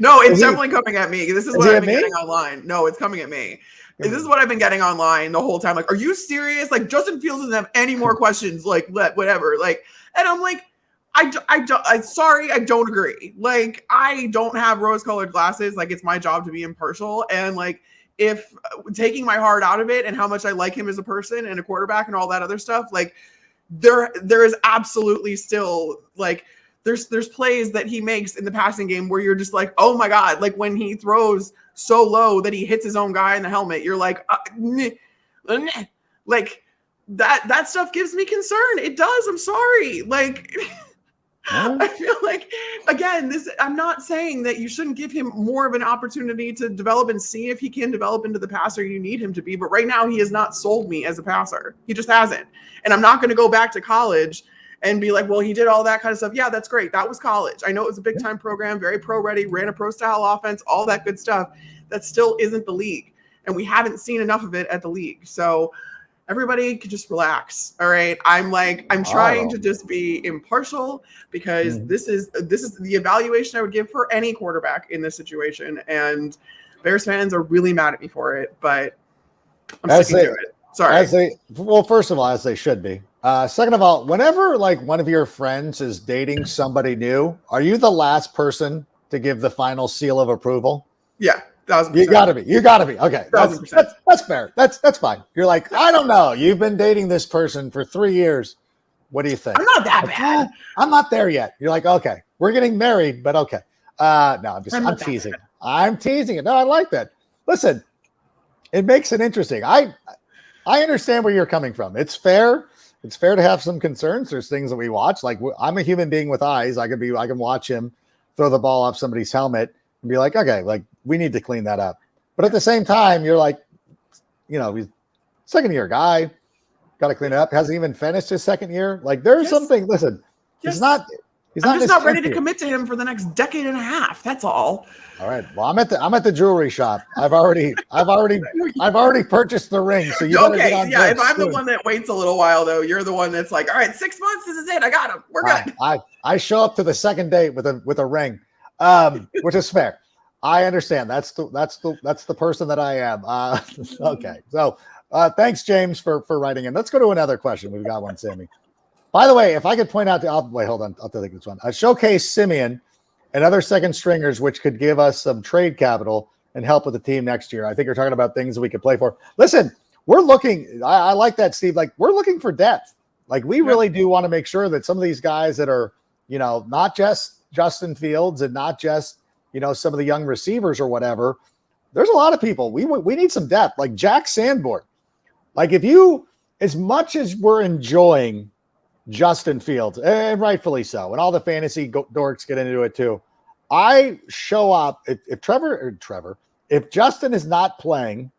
No, it's definitely coming at me. This is what I've been getting online. No, it's coming at me. Mm-hmm. This is what I've been getting online the whole time. Like, are you serious? Like, Justin Fields doesn't have any more questions. Like, whatever. Like, and I'm like, I'm sorry, I don't agree. Like, I don't have rose-colored glasses. Like, it's my job to be impartial. And like, if taking my heart out of it and how much I like him as a person and a quarterback and all that other stuff, like, there is absolutely still like. There's plays that he makes in the passing game where you're just like, oh my God, like when he throws so low that he hits his own guy in the helmet, you're like, like that stuff gives me concern. It does. I'm sorry. Like, I feel like, again, I'm not saying that you shouldn't give him more of an opportunity to develop and see if he can develop into the passer you need him to be. But right now he has not sold me as a passer. He just hasn't. And I'm not going to go back to college and be like, well, he did all that kind of stuff. Yeah, that's great. That was college. I know it was a big time program, very pro ready, ran a pro style offense, all that good stuff. That still isn't the league. And we haven't seen enough of it at the league. So everybody could just relax. All right. I'm trying to just be impartial because this is the evaluation I would give for any quarterback in this situation. And Bears fans are really mad at me for it, but I'm sticking to it. Sorry. Well, first of all, as they should be. Second of all, whenever like one of your friends is dating somebody new, are you the last person to give the final seal of approval? Yeah, 1,000%. You gotta be. Okay, that's fair. That's fine. You're like, I don't know. You've been dating this person for 3 years. What do you think? I'm not that bad. I'm not there yet. You're like, okay, we're getting married, but okay. No, I'm teasing. I'm teasing it. No, I like that. Listen, it makes it interesting. I understand where you're coming from. It's fair. It's fair to have some concerns. There's things that we watch. Like I'm a human being with eyes. I can watch him throw the ball off somebody's helmet and be like, okay, like we need to clean that up. But at the same time, you're like, he's second year guy, got to clean it up. Hasn't even finished his second year. Like there's something. Listen, he's not. I'm just not ready to commit to him for the next decade and a half. That's all. All right. Well, I'm at the jewelry shop. I've already purchased the ring. So you okay? Yeah. If I'm the one that waits a little while, though, you're the one that's like, all right, 6 months. This is it. I got him. We're good. I show up to the second date with a ring, which is fair. I understand. That's the person that I am. Okay. So thanks, James, for writing in. Let's go to another question. We've got one, Sammy. By the way, if I could point out wait, hold on. I'll take this one. Showcase Simeon and other second stringers, which could give us some trade capital and help with the team next year. I think you're talking about things that we could play for. Listen, we're looking. I like that, Steve. Like we're looking for depth. Like we really do want to make sure that some of these guys that are, not just Justin Fields and not just, some of the young receivers or whatever. There's a lot of people. We need some depth. Like Jack Sanborn. Like as much as we're enjoying Justin Fields, and rightfully so, and all the fantasy dorks get into it too. I show up if Justin is not playing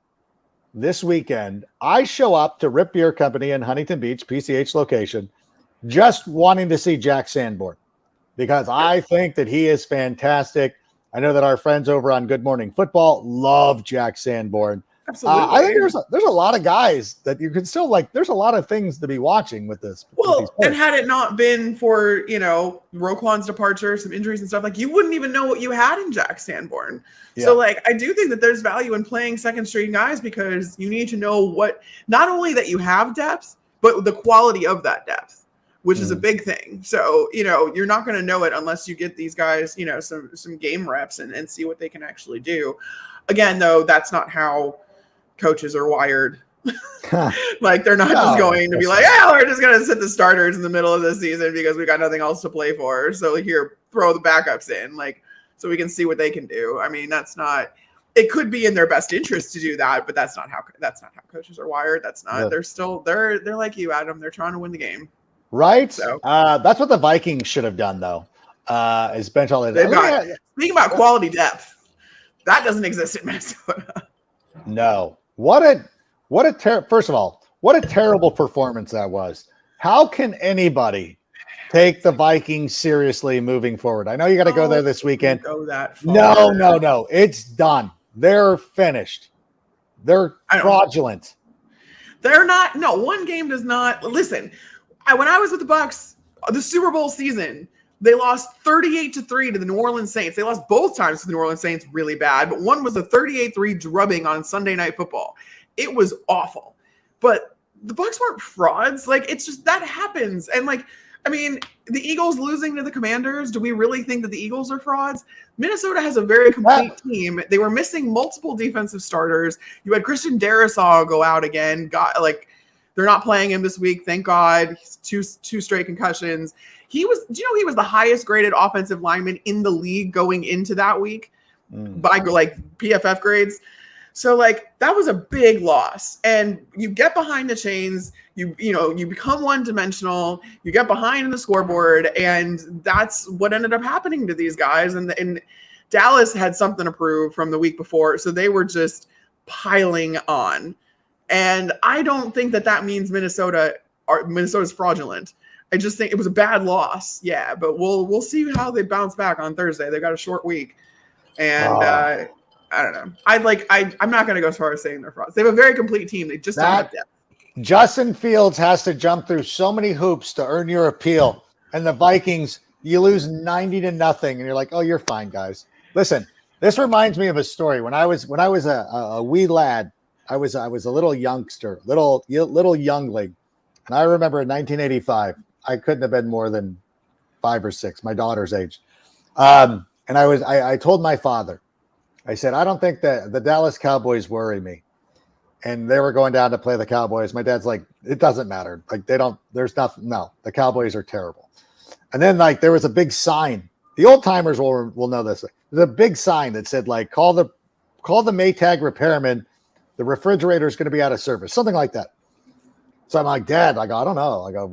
this weekend, I show up to Rip Beer Company in Huntington Beach, PCH location, just wanting to see Jack Sanborn because I think that he is fantastic. I know that our friends over on Good Morning Football love Jack Sanborn. Absolutely. I think there's a lot of guys that you can still like. There's a lot of things to be watching with this. Well, and had it not been for Roquan's departure, some injuries and stuff, like you wouldn't even know what you had in Jack Sanborn. Yeah. So like I do think that there's value in playing second string guys because you need to know what not only that you have depth, but the quality of that depth, which is a big thing. So you're not going to know it unless you get these guys some game reps and see what they can actually do. Again, though, that's not how coaches are wired. Like they're not just going to be like, we're just going to sit the starters in the middle of the season because we got nothing else to play for. So here, throw the backups in, like, so we can see what they can do. I mean, it could be in their best interest to do that, but that's not how coaches are wired. That's not, they're like you, Adam. They're trying to win the game. Right. So that's what the Vikings should have done though. Is bench all that. Speaking about quality depth, that doesn't exist in Minnesota. No. First of all, what a terrible performance that was. How can anybody take the Vikings seriously moving forward. I know you got to go there this weekend. Go that far. No. It's done. They're finished. They're fraudulent. They're not. No, one game does not. Listen, when I was with the Bucs, the Super Bowl season, they lost 38-3 to the New Orleans Saints. They lost both times to the New Orleans Saints really bad, but one was a 38-3 drubbing on Sunday Night Football. It was awful. But the Bucs weren't frauds. Like, it's just that happens. And like, I mean, the Eagles losing to the Commanders, do we really think that the Eagles are frauds? Minnesota has a very complete team. They were missing multiple defensive starters. You had Christian Darrisaw go out again. They're not playing him this week, thank God. Two straight concussions. Do you know he was the highest graded offensive lineman in the league going into that week by like PFF grades? So like that was a big loss. And you get behind the chains, you become one-dimensional, you get behind in the scoreboard, and that's what ended up happening to these guys. And Dallas had something to prove from the week before, so they were just piling on. And I don't think that means Minnesota's fraudulent. I just think it was a bad loss. Yeah, but we'll see how they bounce back on Thursday. They've got a short week. And I don't know. I'm not going to go as far as saying they're frauds. They have a very complete team. They just don't have depth. Justin Fields has to jump through so many hoops to earn your appeal. And the Vikings, you lose 90-0, and you're like, oh, you're fine, guys. Listen, this reminds me of a story. When I was a wee lad, I was a little youngster, little youngling. And I remember in 1985, I couldn't have been more than 5 or 6, my daughter's age. And I told my father, I said, I don't think that the Dallas Cowboys worry me. And they were going down to play the Cowboys. My dad's like, it doesn't matter. Like there's nothing. No, the Cowboys are terrible. And then like, there was a big sign. The old timers will know this. There's a big sign that said like, call the Maytag repairman. The refrigerator is going to be out of service. Something like that. So I'm like, Dad, I don't know. I go,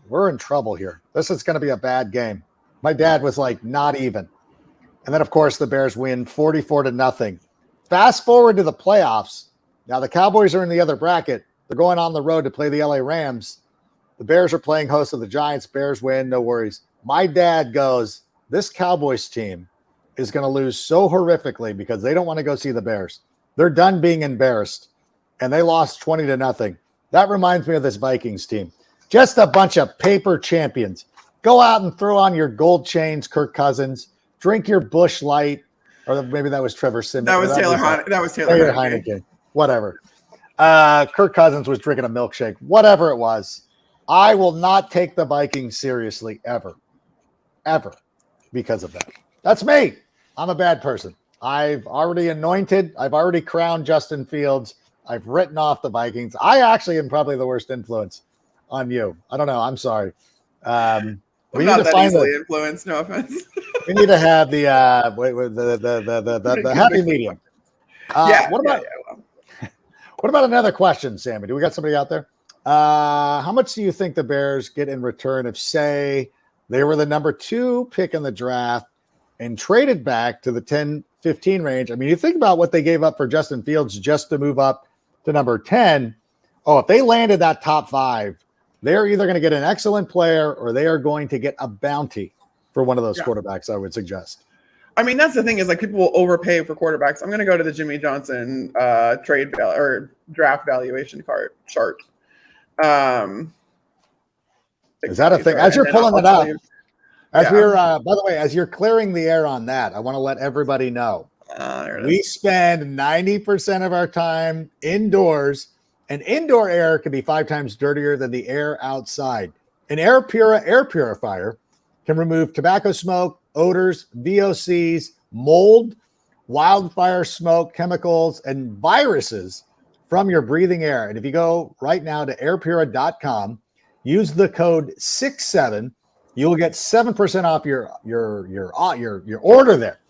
we're in trouble here. This is going to be a bad game. My dad was like, not even. And then, of course, the Bears win 44-0. Fast forward to the playoffs. Now, the Cowboys are in the other bracket. They're going on the road to play the LA Rams. The Bears are playing host to the Giants. Bears win, no worries. My dad goes, this Cowboys team is going to lose so horrifically because they don't want to go see the Bears. They're done being embarrassed, and they lost 20-0. That reminds me of this Vikings team. Just a bunch of paper champions. Go out and throw on your gold chains, Kirk Cousins. Drink your Busch Light, or maybe that was Trevor Simmons. That was Taylor Heineke. Whatever. Kirk Cousins was drinking a milkshake. Whatever it was. I will not take the Vikings seriously ever because of that. That's me. I'm a bad person. I've already crowned Justin Fields. I've written off the Vikings. I actually am probably the worst influence on you. I don't know. I'm sorry. I'm not that easily influenced. No offense. We need to have the happy medium. What about another question, Sammy? Do we got somebody out there? How much do you think the Bears get in return if, say, they were the number 2 pick in the draft and traded back to the 10-15 range? I mean, you think about what they gave up for Justin Fields just to move up to number 10. Oh, if they landed that top 5, they're either going to get an excellent player or they are going to get a bounty for one of those quarterbacks, I would suggest. I mean, that's the thing is like people will overpay for quarterbacks. I'm going to go to the Jimmy Johnson draft valuation chart. Is that a thing? As you're pulling it up, by the way, as you're clearing the air on that, I want to let everybody know we spend 90% of our time indoors, and indoor air can be 5 times dirtier than the air outside. An air purifier can remove tobacco smoke, odors, VOCs, mold, wildfire smoke, chemicals, and viruses from your breathing air. And if you go right now to airpura.com, use the code 67, you will get 7% off your order there.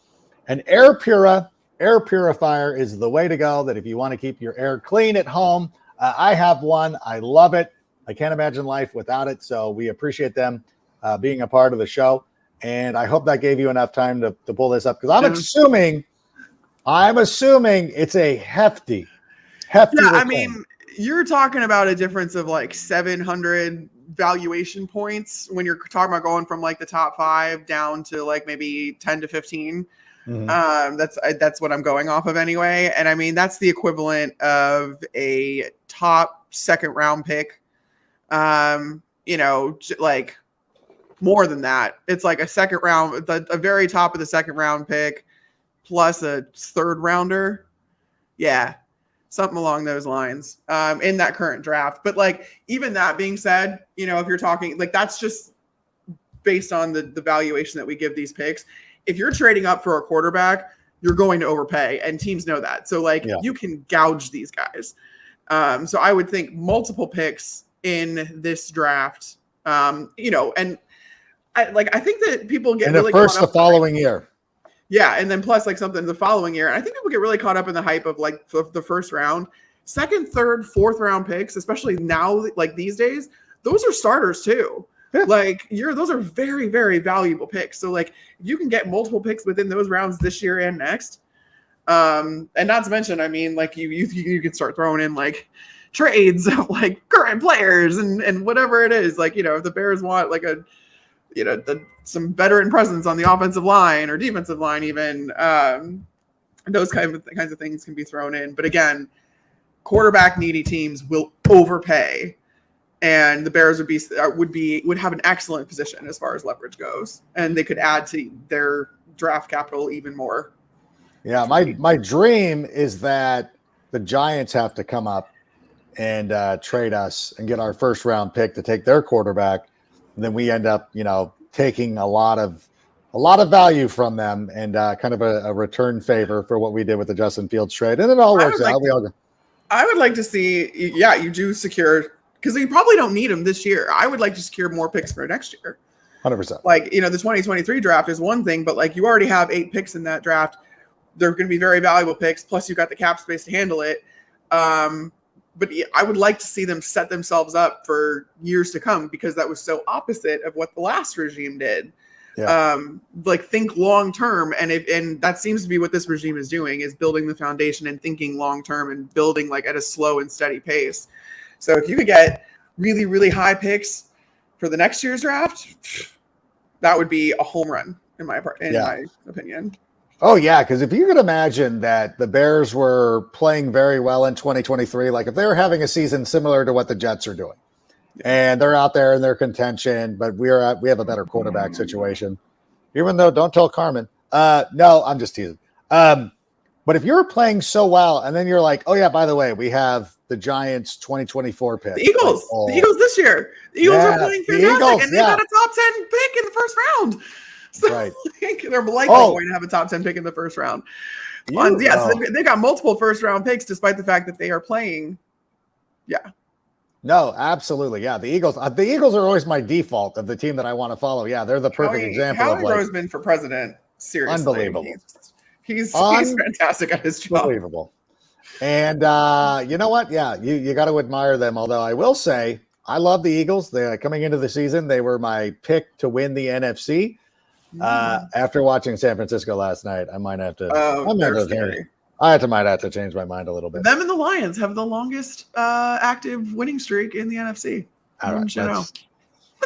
An air purifier is the way to go. That if you want to keep your air clean at home, I have one. I love it. I can't imagine life without it. So we appreciate them being a part of the show. And I hope that gave you enough time to pull this up, because I'm assuming it's a hefty. Yeah, I mean, you're talking about a difference of like $700 valuation points when you're talking about going from like the top 5 down to like maybe 10 to 15. That's what I'm going off of anyway. And I mean, that's the equivalent of a top second round pick. Like more than that. It's like a second round, a very top of the second round pick plus a third rounder. Yeah. Something along those lines in that current draft. But like, even that being said, if you're talking like, that's just based on the valuation that we give these picks. If you're trading up for a quarterback, you're going to overpay, and teams know that. So like, you can gouge these guys. So I would think multiple picks in this draft, and I think that people get really caught up the following year. Yeah, and then plus like something the following year. And I think people get really caught up in the hype of like the first round, second, third, fourth round picks, especially now, like these days, those are starters too. Yeah. Like those are very, very valuable picks. So like you can get multiple picks within those rounds this year and next. And not to mention, I mean, like you can start throwing in like trades of like current players and whatever it is. Like, if the Bears want like some veteran presence on the offensive line or defensive line, even those kinds of things can be thrown in. But again, quarterback needy teams will overpay, and the Bears would have an excellent position as far as leverage goes, and they could add to their draft capital even more. Yeah, my dream is that the Giants have to come up and trade us and get our first round pick to take their quarterback. Then we end up, taking a lot of value from them and kind of a return favor for what we did with the Justin Fields trade. And it all works out. I would like to see, you do secure, because you probably don't need them this year. I would like to secure more picks for next year. 100%. Like, the 2023 draft is one thing, but like you already have 8 picks in that draft. They're going to be very valuable picks. Plus you've got the cap space to handle it. But I would like to see them set themselves up for years to come, because that was so opposite of what the last regime did. Yeah. Like think long term, and that seems to be what this regime is doing, is building the foundation and thinking long term and building like at a slow and steady pace. So if you could get really, really high picks for the next year's draft, that would be a home run in my opinion. Oh, yeah, because if you could imagine that the Bears were playing very well in 2023, like if they were having a season similar to what the Jets are doing, and they're out there in their contention, but we have a better quarterback situation, even though don't tell Carmen. No, I'm just teasing. But if you're playing so well, and then you're like, oh, yeah, by the way, we have the Giants 2024 pick. The Eagles. Like, the Eagles this year. The Eagles are playing fantastic, and they got a top 10 pick in the first round. So right. They're likely going to have a top 10 pick in the first round. So they got multiple first round picks, despite the fact that they are playing. Yeah. No, absolutely. Yeah. The Eagles are always my default of the team that I want to follow. Yeah. They're the perfect example Howie Roseman for president. Seriously. Unbelievable. He's fantastic at his job. Unbelievable. And you know what? Yeah. You got to admire them. Although I will say, I love the Eagles. They're coming into the season. They were my pick to win the NFC. After watching San Francisco last night, I might have to. Might have to change my mind a little bit. Them and the Lions have the longest active winning streak in the NFC.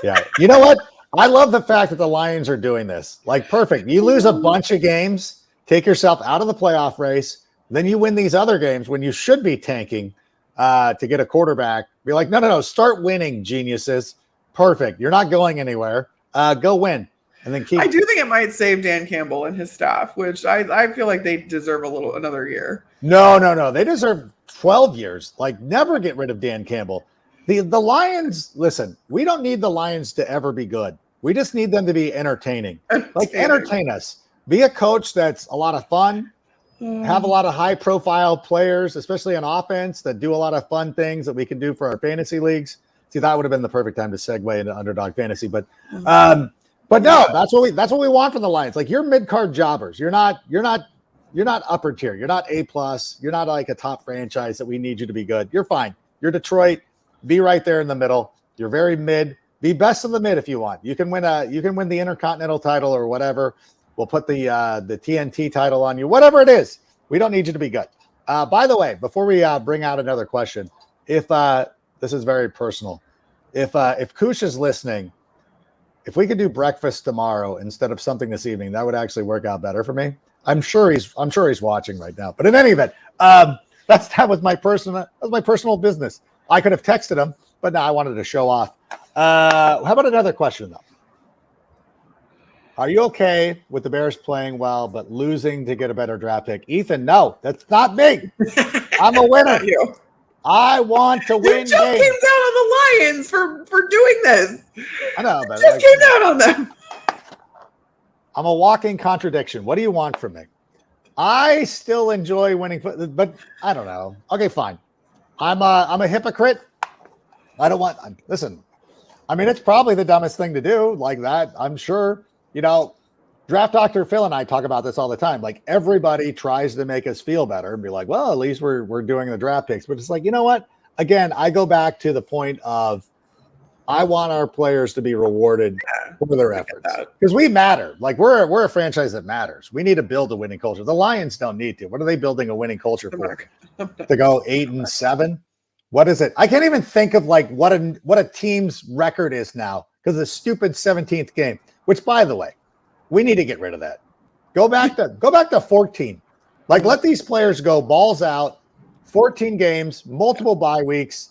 Yeah, you know what? I love the fact that the Lions are doing this. Like, perfect. You lose a bunch of games, take yourself out of the playoff race, then you win these other games when you should be tanking to get a quarterback. Be like, no, start winning, geniuses. Perfect. You're not going anywhere. Go win. And then I do think it might save Dan Campbell and his staff, which I feel like they deserve another year. No. They deserve 12 years. Like, never get rid of Dan Campbell. The Lions, listen, we don't need the Lions to ever be good. We just need them to be entertaining. Like, entertain us. Be a coach that's a lot of fun. Have a lot of high-profile players, especially on offense, that do a lot of fun things that we can do for our fantasy leagues. See, that would have been the perfect time to segue into Underdog Fantasy, but no, that's what we want from the Lions. Like, you're mid-card jobbers. You're not upper tier. You're not A+. You're not like a top franchise that we need you to be good. You're fine. You're Detroit. Be right there in the middle. You're very mid. Be best of the mid if you want. You can win the Intercontinental title or whatever. We'll put the TNT title on you. Whatever it is, we don't need you to be good. By the way, before we bring out another question, if this is very personal, if Kush is listening, if we could do breakfast tomorrow instead of something this evening, that would actually work out better for me. I'm sure he's watching right now. But in any event, that was my personal business. I could have texted him, but no, I wanted to show off. How about another question though? Are you okay with the Bears playing well but losing to get a better draft pick? Ethan, no, that's not me. I'm a winner. You. I want to win. You just came down on the Lions for doing this. I know, but just came down on them. I'm a walking contradiction. What do you want from me? I still enjoy winning, but I don't know. Okay, fine. I'm a hypocrite. I don't want. Listen, I mean, it's probably the dumbest thing to do like that. I'm sure. You know, Draft Dr. Phil and I talk about this all the time. Like everybody tries to make us feel better and be like, well, at least we're doing the draft picks. But it's like, you know what? Again, I go back to the point of I want our players to be rewarded for their efforts because we matter. Like we're a franchise that matters. We need to build a winning culture. The Lions don't need to. What are they building a winning culture for? To go 8-7? What is it? I can't even think of like what a team's record is now because of the stupid 17th game. Which, by the way, we need to get rid of that. Go back to 14. Like, let these players go balls out, 14 games, multiple bye weeks,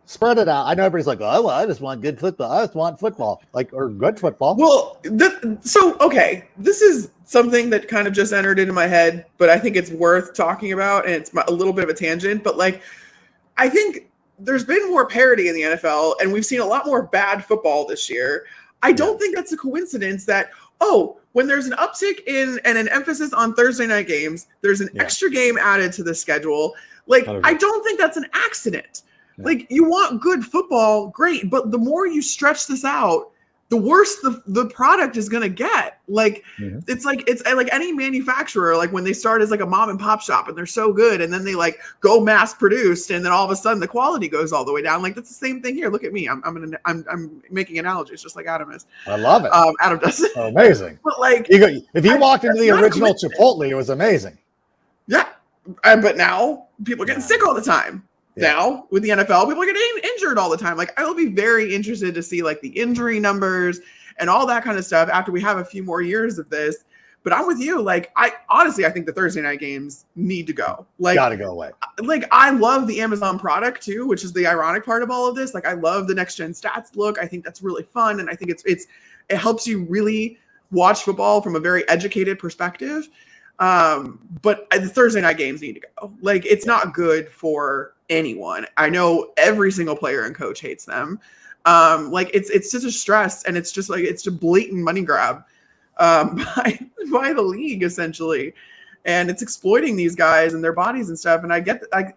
spread it out. I know everybody's like, oh, well, I just want good football. I just want football, or good football. Well, okay, this is something that kind of just entered into my head, but I think it's worth talking about, and it's a little bit of a tangent. But like, I think there's been more parity in the NFL, and we've seen a lot more bad football this year. I don't think that's a coincidence that, when there's an uptick in and an emphasis on Thursday night games, there's an extra game added to the schedule. Like, I don't think that's an accident. Yeah. Like, you want good football, great, but the more you stretch this out, the worse the product is going to get. Like, it's like any manufacturer, like when they start as like a mom and pop shop and they're so good and then they like go mass produced and then all of a sudden the quality goes all the way down. Like that's the same thing here. Look at me. I'm making analogies just like Adam is. I love it. Adam does. Oh, amazing. But like, if you walked into the original Chipotle, it was amazing. Yeah. But now people are getting sick all the time. Yeah. Now with the NFL, people are getting injured all the time. Like I will be very interested to see like the injury numbers and all that kind of stuff after we have a few more years of this. But I'm with you. Like I think the Thursday night games need to go. Like gotta go away. Like I love the Amazon product too, which is the ironic part of all of this. Like I love the next gen stats look. I think that's really fun, and I think it helps you really watch football from a very educated perspective. But the Thursday night games need to go. Like it's not good for anyone. I know every single player and coach hates them. Like it's just a stress, and it's just like it's a blatant money grab by the league essentially, and it's exploiting these guys and their bodies and stuff. And I get like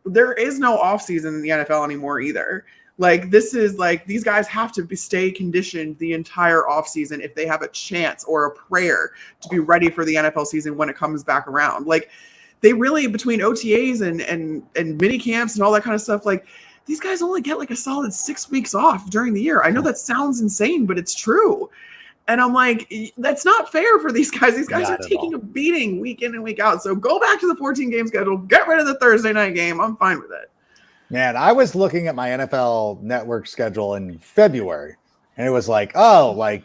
there is no off season in the NFL anymore either. Like this is like these guys have to stay conditioned the entire offseason if they have a chance or a prayer to be ready for the NFL season when it comes back around. Like they really, between OTAs and mini camps and all that kind of stuff, like these guys only get like a solid 6 weeks off during the year. I know that sounds insane, but it's true. And I'm like, that's not fair for these guys. These guys are taking a beating week in and week out. So go back to the 14 game schedule, get rid of the Thursday night game. I'm fine with it. Man, I was looking at my NFL Network schedule in February, and it was like, I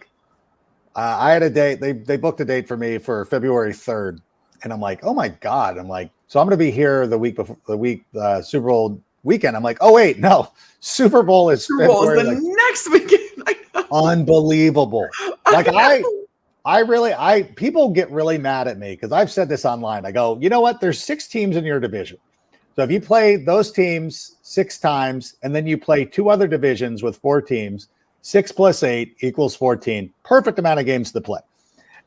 had a date. They booked a date for me for February 3rd, and I'm like, oh my God. I'm like, so I'm going to be here the week before Super Bowl weekend. I'm like, oh wait, no, Super Bowl is February, next weekend. Unbelievable. Like people get really mad at me because I've said this online. I go, you know what? There's 6 teams in your division. So if you play those teams 6 times and then you play 2 other divisions with 4 teams, 6 + 8 = 14. Perfect amount of games to play.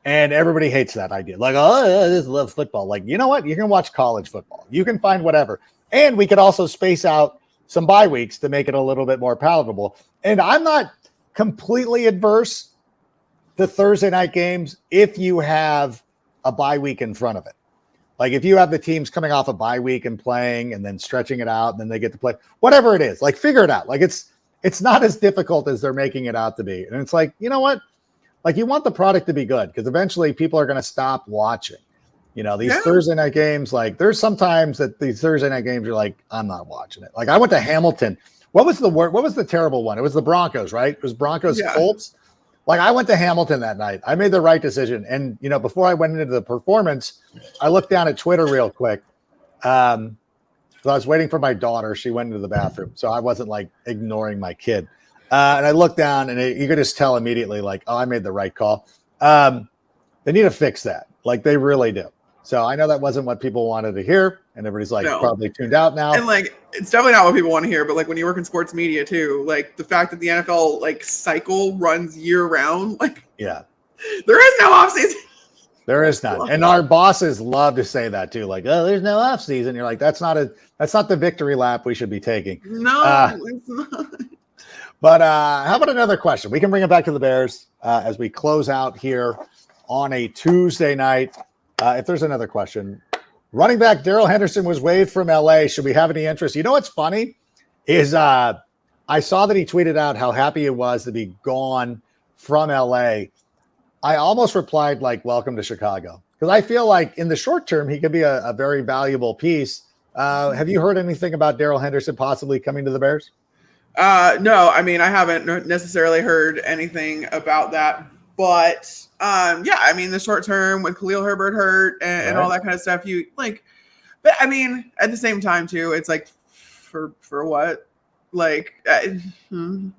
And everybody hates that idea. Like, I just love football. Like, you know what? You can watch college football. You can find whatever. And we could also space out some bye weeks to make it a little bit more palatable. And I'm not completely adverse to Thursday night games if you have a bye week in front of it. Like if you have the teams coming off a bye week and playing and then stretching it out and then they get to play, whatever it is, like figure it out. Like it's not as difficult as they're making it out to be. And it's like, you know what? Like you want the product to be good because eventually people are going to stop watching. You know, these Thursday night games, like there's sometimes that these Thursday night games are like, I'm not watching it. Like I went to Hamilton What was the terrible one? It was the Broncos, right? It was Broncos Colts. Like, I went to Hamilton that night. I made the right decision. And, before I went into the performance, I looked down at Twitter real quick. So I was waiting for my daughter. She went into the bathroom. So I wasn't like ignoring my kid. And I looked down and you could just tell immediately, like, oh, I made the right call. They need to fix that. Like, they really do. So I know that wasn't what people wanted to hear. And everybody's like probably tuned out now. And like, it's definitely not what people want to hear, but like when you work in sports media too, like the fact that the NFL like cycle runs year round, like there is no off season. There is none. And our bosses love to say that too. Like, oh, there's no off season. You're like, that's not the victory lap we should be taking. No, it's not. But how about another question? We can bring it back to the Bears as we close out here on a Tuesday night. If there's another question. Running back Darrell Henderson was waived from LA. Should we have any interest? You know what's funny is I saw that he tweeted out how happy it was to be gone from LA. I almost replied like, welcome to Chicago. Because I feel like in the short term, he could be a very valuable piece. Have you heard anything about Darrell Henderson possibly coming to the Bears? No, I mean, I haven't necessarily heard anything about that. But I mean, the short term when Khalil Herbert hurt and all that kind of stuff, but I mean, at the same time too, it's like for what? Like, you might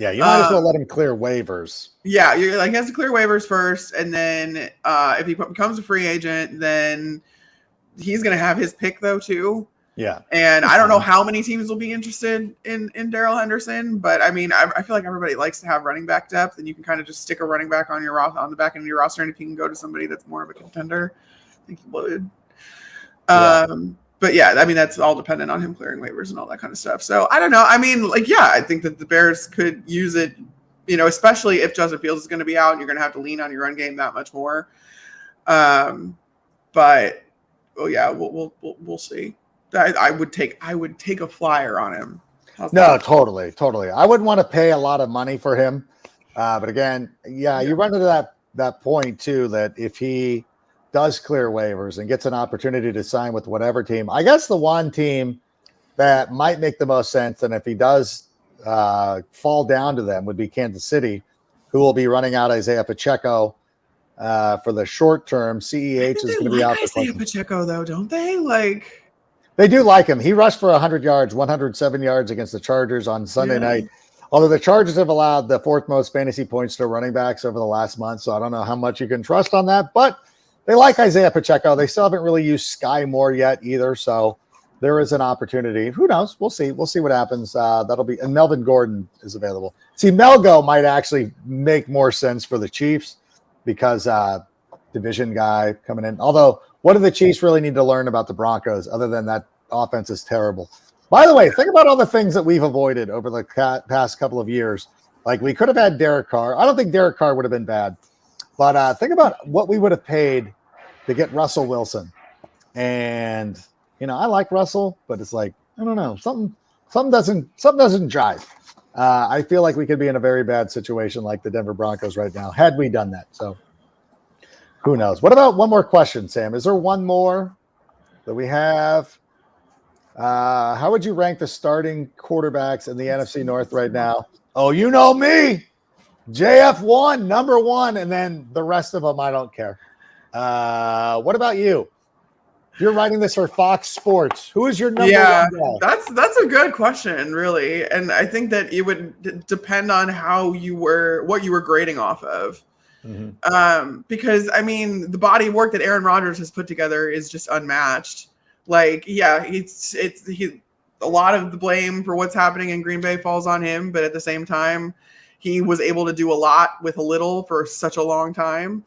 as well let him clear waivers. Yeah, you're like, he has to clear waivers first, and then if he becomes a free agent, then he's gonna have his pick though too. Yeah. And I don't know how many teams will be interested in Darrell Henderson, but I mean, I feel like everybody likes to have running back depth, and you can kind of just stick a running back on the back end of your roster. And if you can go to somebody that's more of a contender, I think you would. But I mean, that's all dependent on him clearing waivers and all that kind of stuff. So I don't know. I mean, I think that the Bears could use it, especially if Justin Fields is going to be out and you're going to have to lean on your run game that much more. But we'll see. I would take a flyer on him. Totally. I wouldn't want to pay a lot of money for him. But again, you run into that point too, that if he does clear waivers and gets an opportunity to sign with whatever team, I guess the one team that might make the most sense, and if he does fall down to them, would be Kansas City, who will be running out Isaiah Pacheco for the short term. CEH is going to be out. Isaiah Pacheco though, don't they? They do like him. He rushed for 100 yards, 107 yards against the Chargers on Sunday night. Although the Chargers have allowed the fourth most fantasy points to running backs over the last month, so I don't know how much you can trust on that. But they like Isaiah Pacheco. They still haven't really used Sky Moore yet either, so there is an opportunity. Who knows? We'll see. We'll see what happens. That'll be – and Melvin Gordon is available. See, Melgo might actually make more sense for the Chiefs because division guy coming in. Although – what do the Chiefs really need to learn about the Broncos other than that offense is terrible? By the way, think about all the things that we've avoided over the past couple of years. Like, we could have had Derek Carr. I don't think Derek Carr would have been bad. But think about what we would have paid to get Russell Wilson. And, I like Russell, but it's like, I don't know. Something doesn't jive. I feel like we could be in a very bad situation like the Denver Broncos right now had we done that. So, who knows? What about one more question, Sam? Is there one more that we have? How would you rank the starting quarterbacks in the NFC North right now? Oh, you know me. JF1, number one, and then the rest of them, I don't care. What about you? You're writing this for Fox Sports. Who is your number one guy? That's a good question, really. And I think that it would depend on what you were grading off of. Mm-hmm. Because I mean, the body of work that Aaron Rodgers has put together is just unmatched. Like, it's a lot of the blame for what's happening in Green Bay falls on him, but at the same time, he was able to do a lot with a little for such a long time.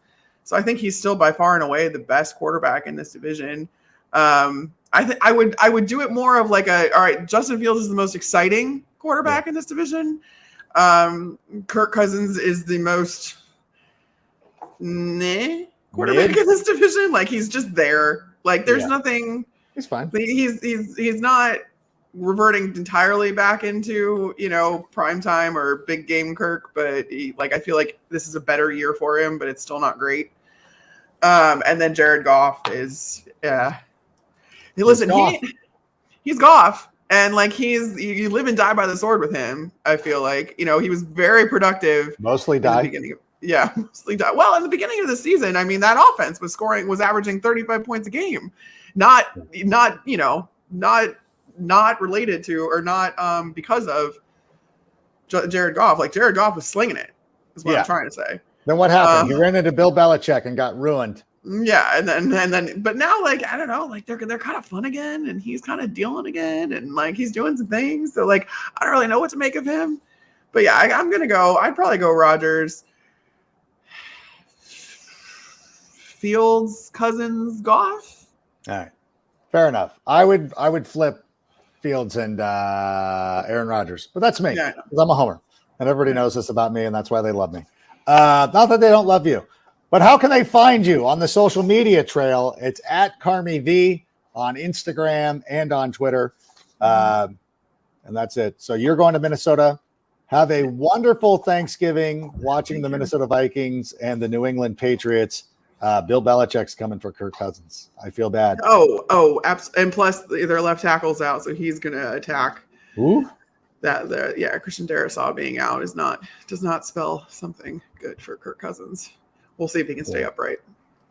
So I think he's still by far and away the best quarterback in this division. I would do it more of like all right, Justin Fields is the most exciting quarterback in this division. Kirk Cousins is the most quarterback in this division. Like, he's just there. Like, there's nothing. He's fine. He's not reverting entirely back into prime time or big game Kirk, but I feel like this is a better year for him, but it's still not great. And then Jared Goff is he's Goff. And like you live and die by the sword with him. I feel like, he was very productive. Mostly die. Mostly die. Well, in the beginning of the season, I mean, that offense was averaging 35 points a game. Not related to or not because of Jared Goff. Like Jared Goff was slinging it, is what I'm trying to say. Then what happened? He ran into Bill Belichick and got ruined. Yeah, and then, but now, like, I don't know, like they're kind of fun again, and he's kind of dealing again, and like he's doing some things. So like, I don't really know what to make of him. But yeah, I'm gonna go. I'd probably go Rodgers, Fields, Cousins, Goff. All right, fair enough. I would flip Fields and Aaron Rodgers, but that's me. Yeah, because I'm a homer, and everybody knows this about me, and that's why they love me. Not that they don't love you. But how can they find you on the social media trail? It's at Carmi V on Instagram and on Twitter. And that's it. So you're going to Minnesota. Have a wonderful Thanksgiving watching the Minnesota Vikings and the New England Patriots. Bill Belichick's coming for Kirk Cousins. I feel bad. And plus their left tackle's out, so he's going to attack. Ooh. Christian Darrisaw being out does not spell something good for Kirk Cousins. We'll see if he can stay upright.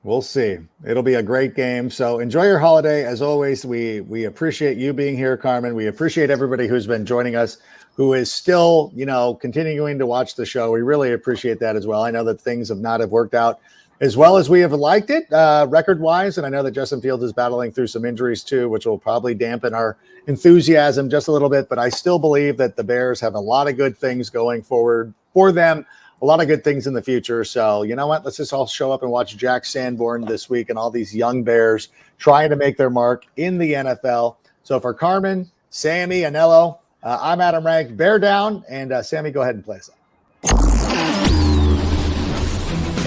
We'll see. It'll be a great game. So enjoy your holiday. As always, we appreciate you being here, Carmen. We appreciate everybody who's been joining us, who is still, continuing to watch the show. We really appreciate that as well. I know that things have not worked out as well as we have liked it record-wise. And I know that Justin Fields is battling through some injuries too, which will probably dampen our enthusiasm just a little bit. But I still believe that the Bears have a lot of good things going forward for them. A lot of good things in the future. So, you know what? Let's just all show up and watch Jack Sanborn this week and all these young Bears trying to make their mark in the NFL. So for Carmen, Sammy, and Nello, I'm Adam Rank. Bear down. And Sammy, go ahead and play us out.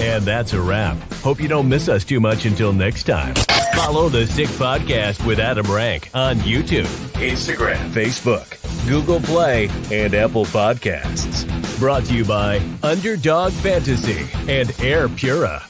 And that's a wrap. Hope you don't miss us too much until next time. Follow the Sick Podcast with Adam Rank on YouTube, Instagram, Facebook, Google Play, and Apple Podcasts. Brought to you by Underdog Fantasy and Air Pura.